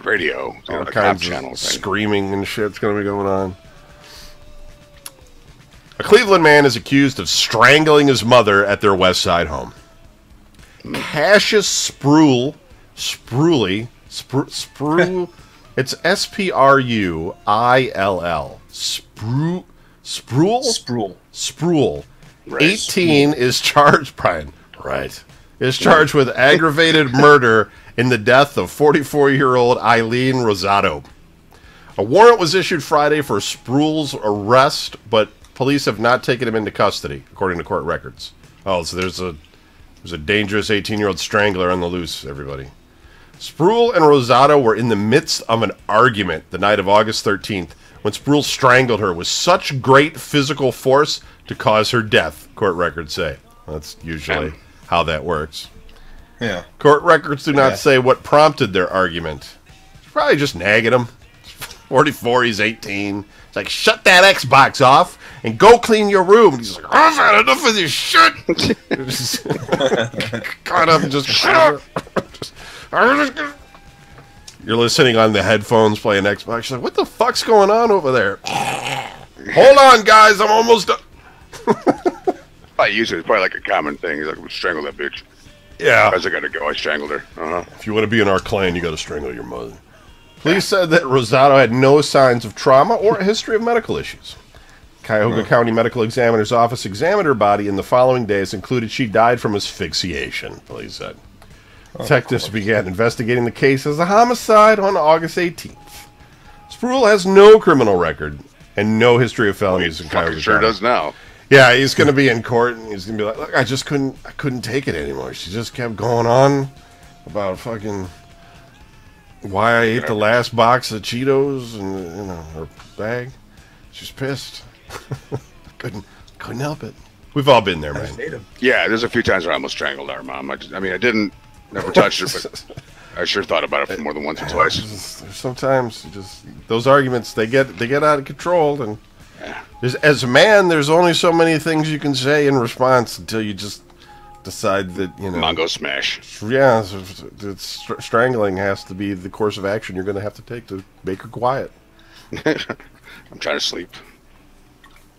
radio, all the kinds cop of channel thing. screaming and shit's going to be going on. A Cleveland man is accused of strangling his mother at their West Side home. Cassius Spruill, it's Spruill, Spruill, 18 is charged, Brian, is charged with aggravated murder in the death of 44-year-old Eileen Rosado. A warrant was issued Friday for Spruill's arrest, but police have not taken him into custody, according to court records. Oh, so there's a dangerous 18-year-old strangler on the loose, everybody. Spruill and Rosado were in the midst of an argument the night of August 13th when Spruill strangled her with such great physical force to cause her death, court records say. That's usually how that works. Yeah. Court records do not say what prompted their argument. Probably just nagging him. 44, he's 18. It's like, shut that Xbox off and go clean your room. He's like, I've had enough of this shit. Caught up and just shut up. You're listening on the headphones playing Xbox. You're like, what the fuck's going on over there? Hold on, guys. I'm almost done. Usually it's probably like a common thing. He's like, strangle that bitch. Yeah. Guys, I gotta go. I strangled her. If you want to be in our clan, you got to strangle your mother. Police said that Rosado had no signs of trauma or a history of medical issues. Cuyahoga County Medical Examiner's Office examined her body in the following days, included she died from asphyxiation, police said. Detectives began investigating the case as a homicide on August 18th. Sproul has no criminal record and no history of felonies in Cuyahoga Sure County. does now. Yeah, he's going to be in court, and he's going to be like, look, I couldn't take it anymore. She just kept going on about fucking why I ate the last box of Cheetos and, her bag. She's pissed. couldn't help it. We've all been there, man. Yeah, there's a few times where I almost strangled our mom. I didn't, never touched her, but I sure thought about it more than once or twice. Sometimes those arguments they get out of control, and as a man, there's only so many things you can say in response until you just decide that Mongo smash. Yeah, strangling has to be the course of action you're going to have to take to make her quiet. I'm trying to sleep.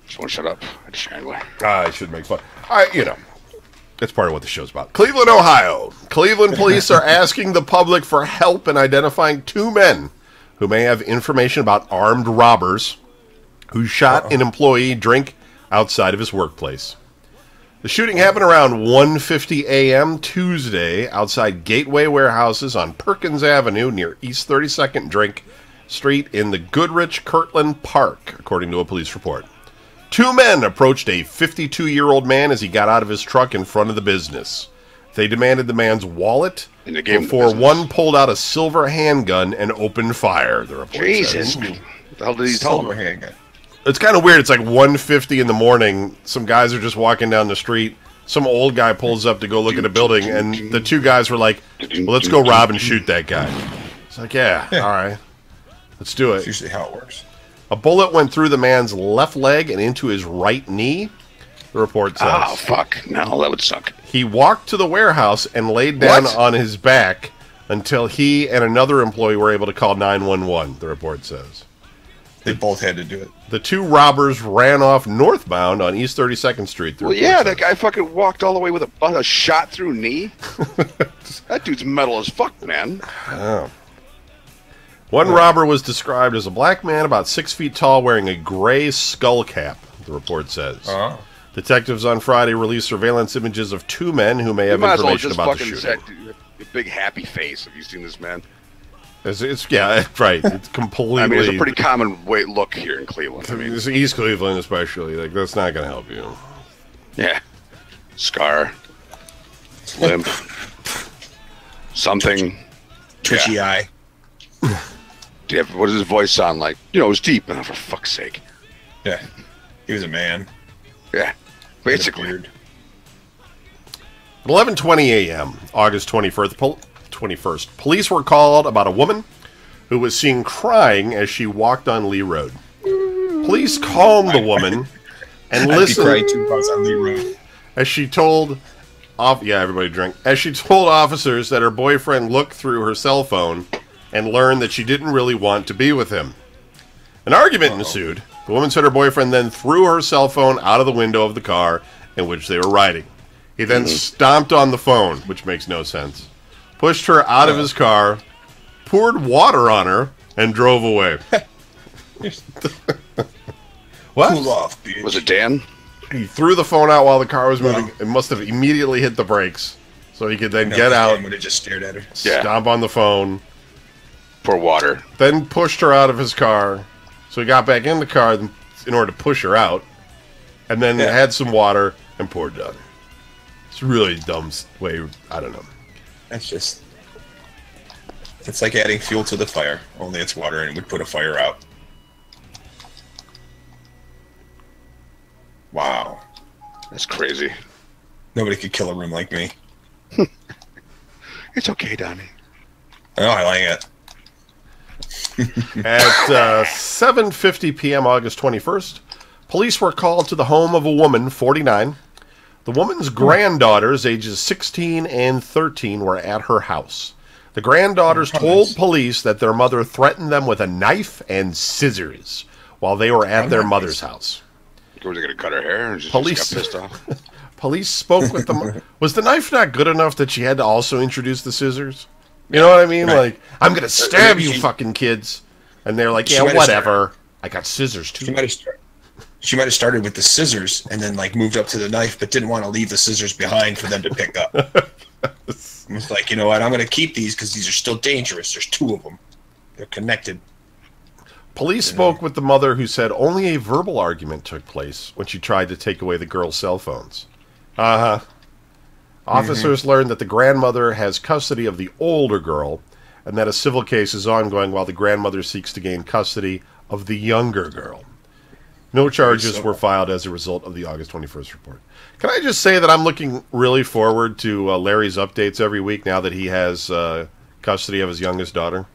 Just want to shut up. I just strangle her. I should make fun. That's part of what the show's about. Cleveland, Ohio. Cleveland police are asking the public for help in identifying two men who may have information about armed robbers who shot an employee drink outside of his workplace. The shooting happened around 1:50 a.m. Tuesday outside Gateway Warehouses on Perkins Avenue near East 32nd Drink Street in the Goodrich Kirtland Park, according to a police report. Two men approached a 52-year-old man as he got out of his truck in front of the business. They demanded the man's wallet before one pulled out a silver handgun and opened fire, the report Jesus. says. What the hell did he tell him? handgun. It's kind of weird. It's like 1:50 in the morning. Some guys are just walking down the street. Some old guy pulls up to go look at a building, and the two guys were like, well, let's go rob and shoot that guy. It's like, yeah, all right. Let's do That's it. usually how it works. A bullet went through the man's left leg and into his right knee, the report says. Oh, fuck. No, that would suck. He walked to the warehouse and laid down on his back until he and another employee were able to call 911, the report says. They both had to do it. The two robbers ran off northbound on East 32nd Street. Well, yeah, that guy fucking walked all the way with a shot through knee. That dude's metal as fuck, man. Oh. One robber was described as a black man about 6 feet tall wearing a gray skull cap, the report says. Detectives on Friday released surveillance images of two men who may have information about the shooting. A big happy face. Have you seen this man? Yeah, right. It's completely... I mean, it's a pretty common look here in Cleveland. I mean, it's East Cleveland especially. Like, that's not going to help you. Yeah. Scar. Limp. Something. Twitchy eye. What does his voice sound like? It was deep. Oh, for fuck's sake. Yeah. He was a man. Yeah. Basically. Weird. At 11:20 a.m., August 21st, police were called about a woman who was seen crying as she walked on Lee Road. Police calmed the woman and listened I'd be crying too if I was on Lee Road. as she told everybody drank. As she told officers that her boyfriend looked through her cell phone and learned that she didn't really want to be with him. An argument ensued. The woman said her boyfriend then threw her cell phone out of the window of the car in which they were riding. He then stomped on the phone, which makes no sense, pushed her out of his car, poured water on her, and drove away. What? Cool off, bitch. Was it Dan? He threw the phone out while the car was moving. It must have immediately hit the brakes, so he could then get out, would have just stared at her. stomp on the phone, Pour water. then pushed her out of his car. So he got back in the car in order to push her out, and then had some water and poured it on her. It's a really dumb way. I don't know. That's just... It's like adding fuel to the fire, only it's water and it would put a fire out. Wow. That's crazy. Nobody could kill a room like me. It's okay, Donnie. Oh, I like it. At 7:50 p.m. August 21st, police were called to the home of a woman, 49. The woman's granddaughters, ages 16 and 13, were at her house. The granddaughters told police that their mother threatened them with a knife and scissors while they were at their mother's house. Was they going to cut her hair and just got pissed off? Police spoke with them. Was the knife not good enough that she had to also introduce the scissors? You know what I mean? Right. Like, I'm gonna stab maybe you, she- fucking kids. And they're like, She yeah, might have whatever. I got scissors too. She might have started with the scissors and then like moved up to the knife, but didn't want to leave the scissors behind for them to pick up. It was like, you know what? I'm going to keep these because these are still dangerous. There's 2 of them. They're connected. Police spoke with the mother, who said only a verbal argument took place when she tried to take away the girls' cell phones. Officers learned that the grandmother has custody of the older girl, and that a civil case is ongoing while the grandmother seeks to gain custody of the younger girl. No charges were filed as a result of the August 21st report. Can I just say that I'm looking really forward to Larry's updates every week now that he has custody of his youngest daughter?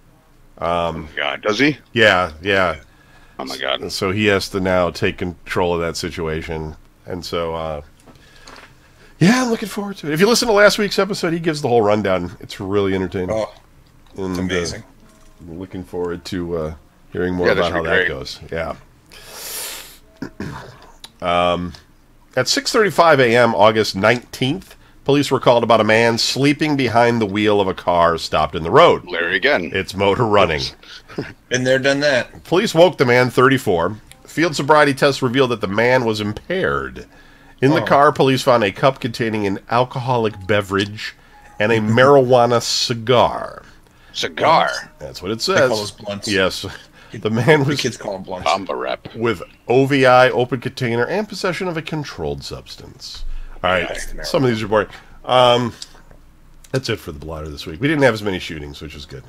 Oh my God, does he? Yeah. Oh my God. So he has to now take control of that situation. And so, yeah, I'm looking forward to it. If you listen to last week's episode, he gives the whole rundown. It's really entertaining. Oh, And, it's amazing. I'm looking forward to hearing more Yeah, that about how should be that great. goes. Yeah. At 6:35 a.m. August 19th, police were called about a man sleeping behind the wheel of a car stopped in the road. Larry again. It's motor running. Been there, done that. Police woke the man, 34. Field sobriety tests revealed that the man was impaired. In the car, police found a cup containing an alcoholic beverage and a marijuana cigar. Cigar. That's what it They says. call those blunts. Yes. The man The was kids call them blunts. Bomba rep. with OVI, open container, and possession of a controlled substance. All right, That's the marijuana. some of these are boring. That's it for the blotter this week. We didn't have as many shootings, which is good.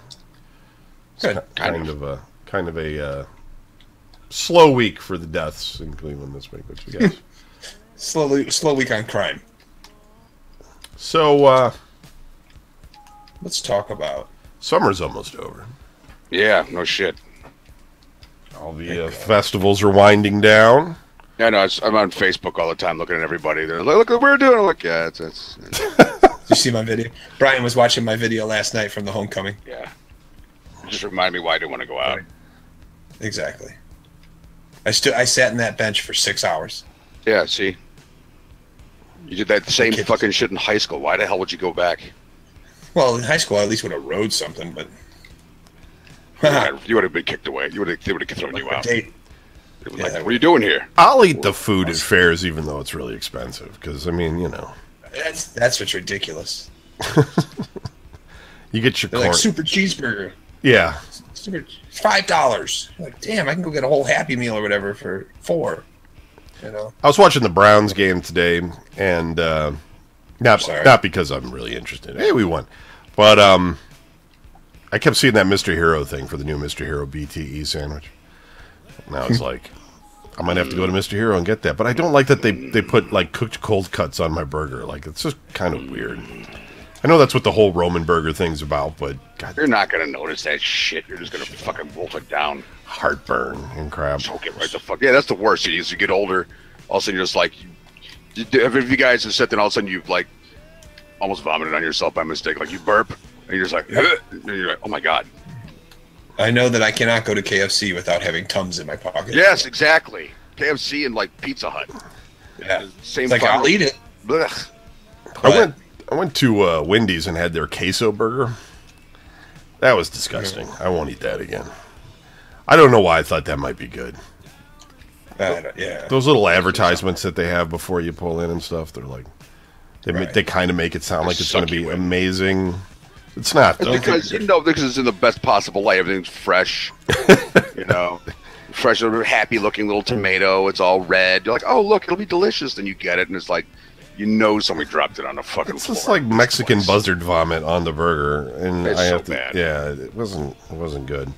Good. Kind of a slow week for the deaths in Cleveland this week, which we guess. Slow week on crime. So Let's talk about. summer's almost over. Yeah, no shit. All the festivals are winding down. Yeah, no, I'm on Facebook all the time looking at everybody. They're like, look what we're doing. I'm like, yeah, it's Did you see my video? Brian was watching my video last night from the homecoming. yeah. It just reminded me why I didn't want to go out. Exactly. I sat in that bench for 6 hours. Yeah, see? You did that same Kids. fucking shit in high school. Why the hell would you go back? Well, in high school, I at least would have rode something, but You would have been kicked away. They would have thrown you out. date. They were Yeah, like, that what are you doing here? I'll eat the food at fairs, even though it's really expensive. Because I mean, you know, That's what's ridiculous. you get your They're corn. like super cheeseburger. Yeah, Super, $5. Like, damn, I can go get a whole Happy Meal or whatever for $4. You know. I was watching the Browns game today, and not Sorry. because I'm really interested. Hey, we won, but I kept seeing that Mr. Hero thing for the new Mr. Hero BTE sandwich. Now it's like I might have to go to Mr. Hero and get that, but I don't like that they put like cooked cold cuts on my burger. Like it's just kind of weird. I know that's what the whole Roman burger thing's about, but God, You're not going to notice that shit. You're just going to fucking wolf it down. heartburn and crap. Choke it right the fuck. Yeah, that's the worst. As you get older, all of a sudden you're just like, if you guys have said that all of a sudden you've like almost vomited on yourself by mistake. Like you burp, and you're just like, and you're like, oh my God. I know that I cannot go to KFC without having Tums in my pocket. Yes, exactly. KFC and like Pizza Hut. Yeah. Same It's like, fucking- I'll eat it. Blech. I went to Wendy's and had their queso burger. That was disgusting. I won't eat that again. I don't know why I thought that might be good. Yeah. Those little advertisements that they have before you pull in and stuff, they're like, Right. they kind of make it sound like it's going to suck be you in. amazing. It's not, though. Because because it's in the best possible light. Everything's fresh. You know, fresh, happy looking little tomato. It's all red. You're like, oh look, it'll be delicious. Then you get it, and it's like, you know, somebody dropped it on the fucking It's floor. just like Mexican buzzard vomit on the burger, and It's I so have to. bad. Yeah, it wasn't good.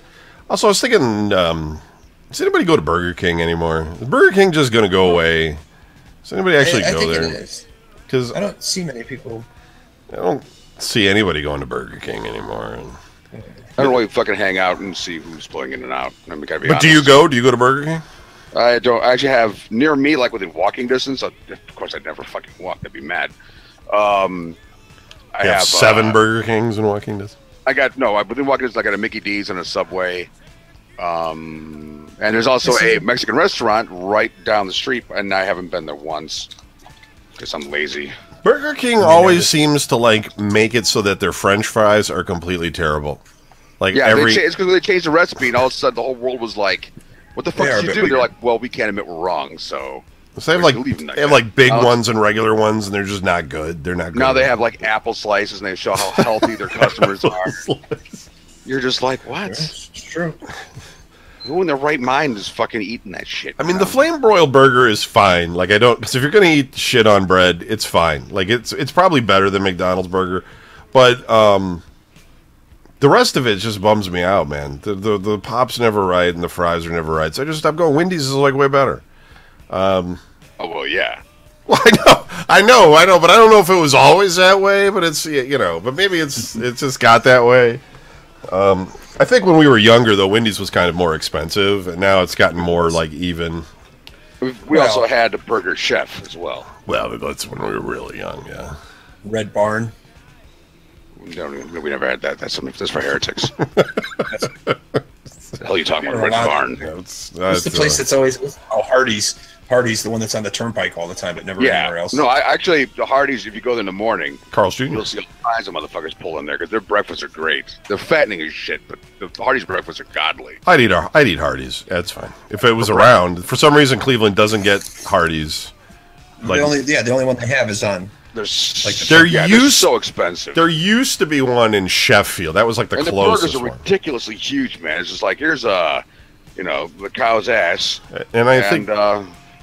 Also, I was thinking, does anybody go to Burger King anymore? Is Burger King just going to go away? Does anybody actually I go think there? it is. Because I don't see many people. I don't see anybody going to Burger King anymore. And, I don't really fucking hang out and see who's pulling in and out. I'm gotta be but do you honest. go? Do you go to Burger King? I don't. I actually have near me, like within walking distance. Of course, I'd never fucking walk. I'd be mad. I You have have 7 Burger Kings in walking distance. I got no. Within walking distance, I got a Mickey D's and a Subway. And there's also a Mexican restaurant right down the street, and I haven't been there once because I'm lazy. Burger King always seems to like make it so that their French fries are completely terrible. Like Yeah, every it's because they changed the recipe, and all of a sudden the whole world was like, "What the fuck They are did a you bit do?" They're weird. like, "Well, we can't admit we're wrong." So they have like leaving that they have guy. like big Now- ones and regular ones, and they're just not good. They're not good. now they have like apple slices, and they show how healthy their customers are. You're just like, what? It's true. Who in their right mind is fucking eating that shit? I mean, the flame broiled burger is fine. Like, I don't. Because if you're gonna eat shit on bread, it's fine. Like, it's probably better than McDonald's burger, but the rest of it just bums me out, man. The pop's never right and the fries are never right. So I just stopped going. Wendy's is like way better. Oh well, yeah. Well, I know, but I don't know if it was always that way. But it's but maybe it's just got that way. I think when we were younger, though, Wendy's was kind of more expensive, and now it's gotten more like even. We also had a Burger Chef as well. Well, that's when we were really young, yeah. Red Barn. We never had that. That's for heretics. The hell are you talking about? Red Barn. That's What's the place that's always Hardee's? Hardee's, the one that's on the turnpike all the time, but never anywhere else. No, actually, the Hardee's, if you go there in the morning, Carl's Jr. you'll see all kinds of motherfuckers pull in there because their breakfasts are great. They're fattening as shit, but the Hardee's breakfasts are godly. I'd eat Hardee's. That's fine. If it was around, for some reason Cleveland doesn't get Hardee's. Like, the only one they have is on. They're they're so expensive. There used to be one in Sheffield. That was like the and closest the burgers are one. ridiculously huge, man. It's just like here's the cow's ass. And I think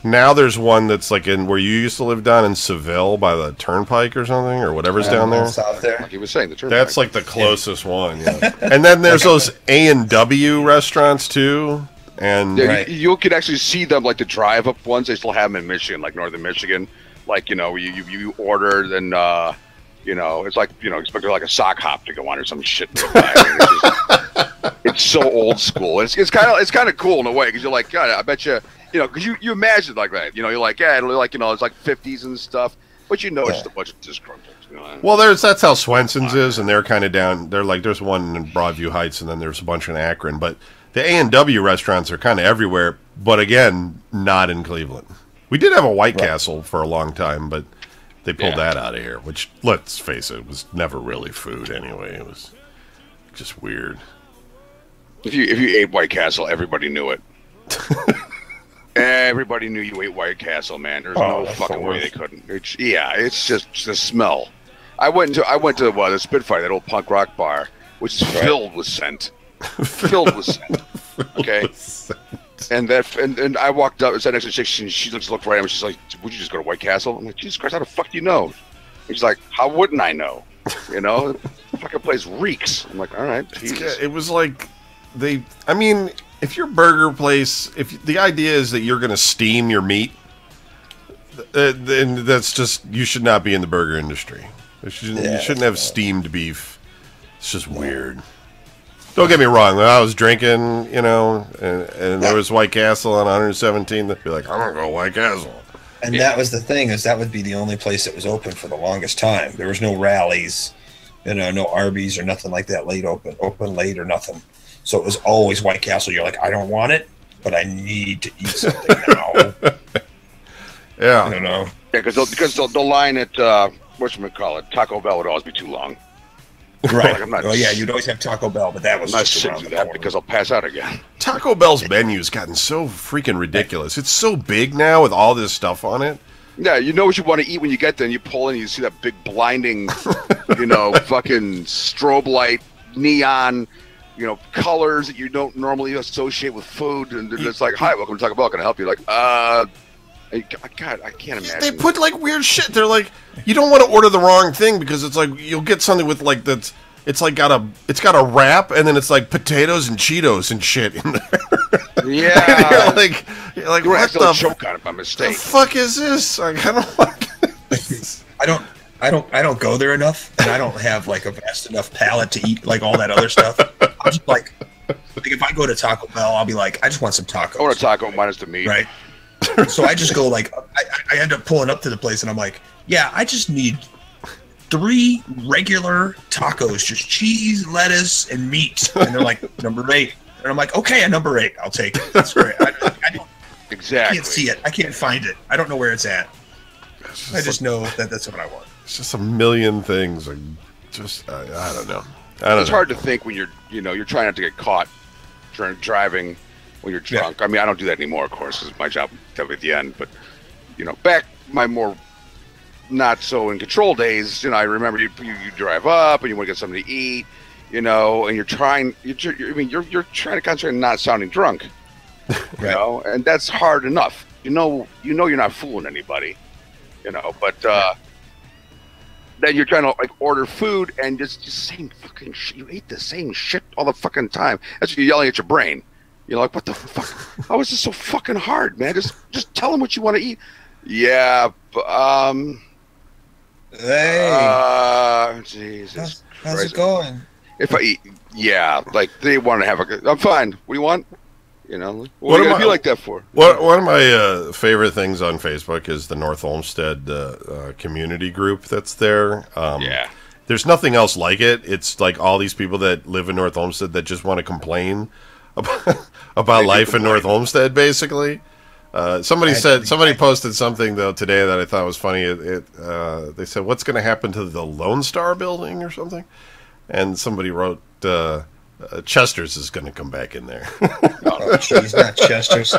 now there's one that's like in where you used to live down in Seville by the turnpike or something or whatever's down there. South there. Like he was saying, the turnpike. That's like the closest one. Yeah. And then there's those A&W restaurants too. And yeah, Right. you could actually see them like the drive-up ones. They still have them in Michigan, like northern Michigan. Like you order, then it's like expect like a sock hop to go on or some shit. It's so old school. It's kind of cool in a way because you're like, God, I bet you because you imagine like that. You're like, yeah, it'll like it's like 50s and stuff, but it's just a bunch of disgruntled. well, that's how Swenson's is, and they're kind of down. They're like there's one in Broadview Heights, and then there's a bunch in Akron. But the A&W restaurants are kind of everywhere, but again, not in Cleveland. We did have a White Castle for a long time, but they pulled that out of here, which, let's face it, was never really food anyway. It was just weird. If you ate White Castle, everybody knew it. Everybody knew you ate White Castle, man. There's no fucking way they couldn't. It's just the smell. I went to the Spitfire, that old punk rock bar, which is filled with scent. Filled with scent. Okay. And I walked up and sat next to the chick. She looked right at me. She's like, "Would you just go to White Castle?" I'm like, "Jesus Christ, how the fuck do you know?" And she's like, "How wouldn't I know? The fucking place reeks." I'm like, "All right." Jesus. It was like if your burger place, if the idea is that you're going to steam your meat, then that's just, you should not be in the burger industry. You shouldn't have steamed beef. It's just weird. Don't get me wrong. When I was drinking, and there was White Castle on 117th, they'd be like, I'm going to go White Castle. And that was the thing, is that would be the only place that was open for the longest time. There was no rallies, no Arby's or nothing like that open late or nothing. So it was always White Castle. You're like, I don't want it, but I need to eat something now. Yeah. I don't know. Yeah, because the line at whatchamacallit, Taco Bell would always be too long. Right. I'm not- Well, yeah, you'd always have Taco Bell, but that was I'm not just sitting around through the that corner. because I'll pass out again. Taco Bell's menu's gotten so freaking ridiculous. It's so big now with all this stuff on it. Yeah, you know what you want to eat when you get there, and you pull in, and you see that big blinding, fucking strobe light, neon, colors that you don't normally associate with food, and it's like, "Hi, welcome to Taco Bell. Can I help you?" Like, God, I can't imagine. They put like weird shit. They're like, you don't want to order the wrong thing because it's like you'll get something with like that's. It's like got a wrap, and then it's like potatoes and Cheetos and shit in there. Yeah, you're like you what accidentally the choke on it by the mistake. fuck is this? Like, I don't like this. I don't go there enough, and I don't have like a vast enough palate to eat like all that other stuff. I'm just like if I go to Taco Bell, I'll be like, I just want some tacos. I want a taco minus the meat. Right. So I just go like I end up pulling up to the place, and I'm like, yeah, I just need 3 regular tacos, just cheese, lettuce, and meat. And they're like, number 8. And I'm like, okay, a number 8, I'll take it. That's great. I Exactly. can't see it. I can't find it. I don't know where it's at. I just know that that's what I want. It's just a million things. Like, just I don't know. It's hard to think when you're trying not to get caught driving when you're drunk. I mean, I don't do that anymore, of course, because my job at the end. But back my more not so in control days, I remember you drive up and you want to get something to eat, and you're trying to concentrate on not sounding drunk, and that's hard enough. You're not fooling anybody, but then you're trying to like order food and just same fucking shit. You ate the same shit all the fucking time. That's what you're yelling at your brain. You're like, what the fuck? How is this so fucking hard, man? Just tell them what you want to eat. Yeah, hey, Jesus, how's it going? If I eat, like they want to have I'm fine. What do you want? What are you gonna be like that for? One of my favorite things on Facebook is the North Olmsted community group that's there. There's nothing else like it. It's like all these people that live in North Olmsted that just want to complain about life in North Olmsted, basically. Somebody posted something though today that I thought was funny. They said, "What's going to happen to the Lone Star building or something?" And somebody wrote, "Chester's is going to come back in there." Oh, jeez, not Chester's.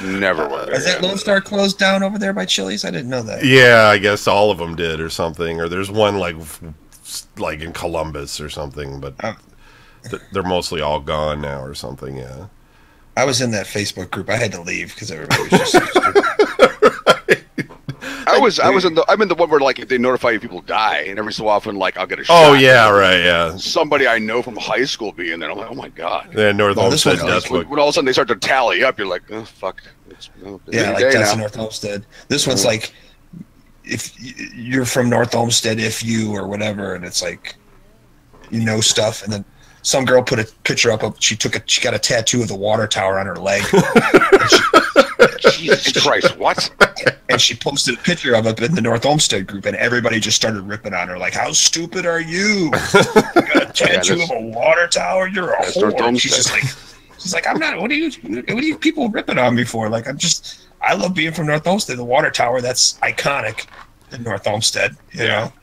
Never went there. Is that Lone Star closed down over there by Chili's? I didn't know that. Yeah, I guess all of them did or something. Or there's one like in Columbus or something, but they're mostly all gone now or something. Yeah. I was in that Facebook group. I had to leave because everybody was just so stupid. I'm in the one where like if they notify you people die, and every so often like I'll get a shot. Oh yeah, right, yeah. Somebody I know from high school being there. I'm like, oh my god. Yeah, North Olmsted Death Book. When all of a sudden they start to tally up, you're like, oh fuck. Like that's North Olmsted. This one's like if you're from North Olmsted, if you or whatever, and it's like stuff, and then some girl put a picture up of she got a tattoo of the water tower on her leg. Jesus Christ, what? And she posted a picture of it in the North Olmsted group, and everybody just started ripping on her, like, "How stupid are you? You got a tattoo of a water tower? You're a whore." She's like, "I'm not. What are you people ripping on me for? Like, I love being from North Olmsted. The water tower, that's iconic in North Olmsted. You know."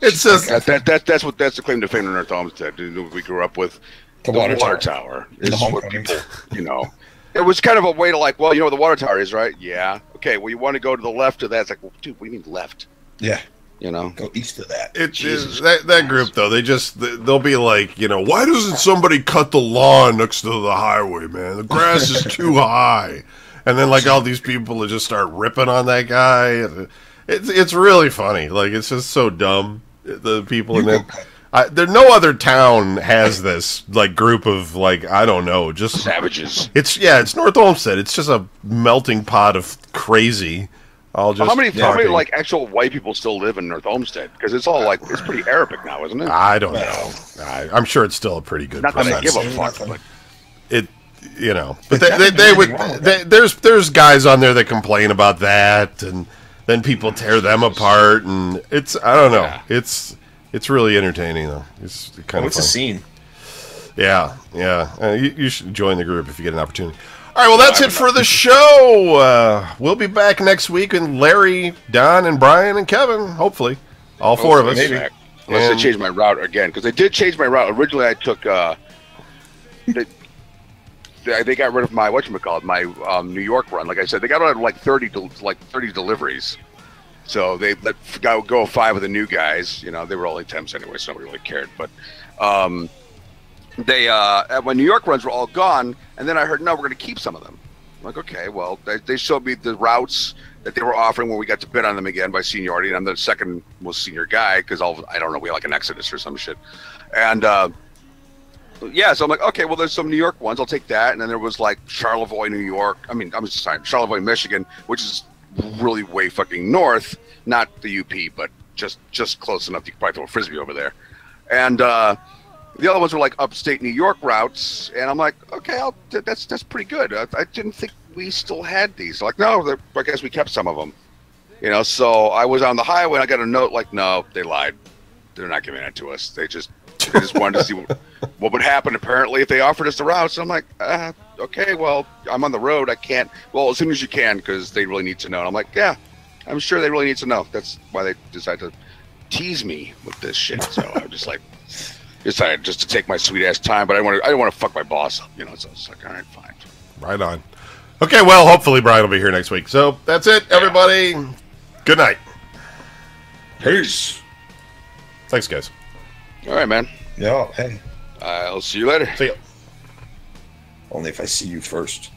It's just that's the claim to fame in North Olmsted. We grew up with the water tower. Is what people, It was kind of a way to like, well, you know what the water tower is, right? Yeah. Okay. Well, you want to go to the left of that? It's like, well, dude, we mean left. Yeah. Go east of that. That group though. They'll be like, why doesn't somebody cut the lawn next to the highway, man? The grass is too high. And then like all these people will just start ripping on that guy. It's really funny. Like it's just so dumb. The people in there. There no other town has this like group of like I don't know, just savages. It's North Olmsted. It's just a melting pot of crazy. How many like actual white people still live in North Olmsted? Because it's all like it's pretty Arabic now, isn't it? I don't know. I'm sure it's still a pretty good. Not that I give a fuck, but it. But they would. There's guys on there that complain about that, and then people tear them apart, and I don't know. Yeah. It's really entertaining, though. It's kind of fun. What's the scene? Yeah. You should join the group if you get an opportunity. All right, well, that's it for the show. We'll be back next week with Larry, Don, and Brian, and Kevin, hopefully. All four of us. Maybe. Unless they change my route again, because they did change my route. Originally, I took... They got rid of my, my New York run. Like I said, they got rid of like 30 deliveries. So they let go 5 of the new guys. They were only temps anyway, so nobody really cared. But my New York runs were all gone, and then I heard, no, we're going to keep some of them. I'm like, okay, well, they showed me the routes that they were offering when we got to bid on them again by seniority, and I'm the second most senior guy because I don't know, we had like an Exodus or some shit. And so I'm like, okay, well, there's some New York ones. I'll take that. And then there was like Charlevoix, New York. Charlevoix, Michigan, which is really way fucking north, not the UP, but just close enough you could probably throw a frisbee over there. And the other ones were like upstate New York routes, and I'm like, okay, that's pretty good. I didn't think we still had these. Like, no, I guess we kept some of them. So I was on the highway and I got a note like, no, they lied. They're not giving it to us. They just wanted to see what would happen apparently if they offered us the routes. I'm like, okay, well, I'm on the road. I can't. Well, as soon as you can, because they really need to know. And I'm like, yeah, I'm sure they really need to know. That's why they decided to tease me with this shit. So I'm just like, decided just to take my sweet ass time, but I didn't want to fuck my boss up, you know. So it's like, all right, fine. Right on. Okay, well, hopefully Brian will be here next week. So that's it, everybody. Good night. Peace. Thanks, guys. All right, man. Yo, hey. I'll see you later. See ya. Only if I see you first.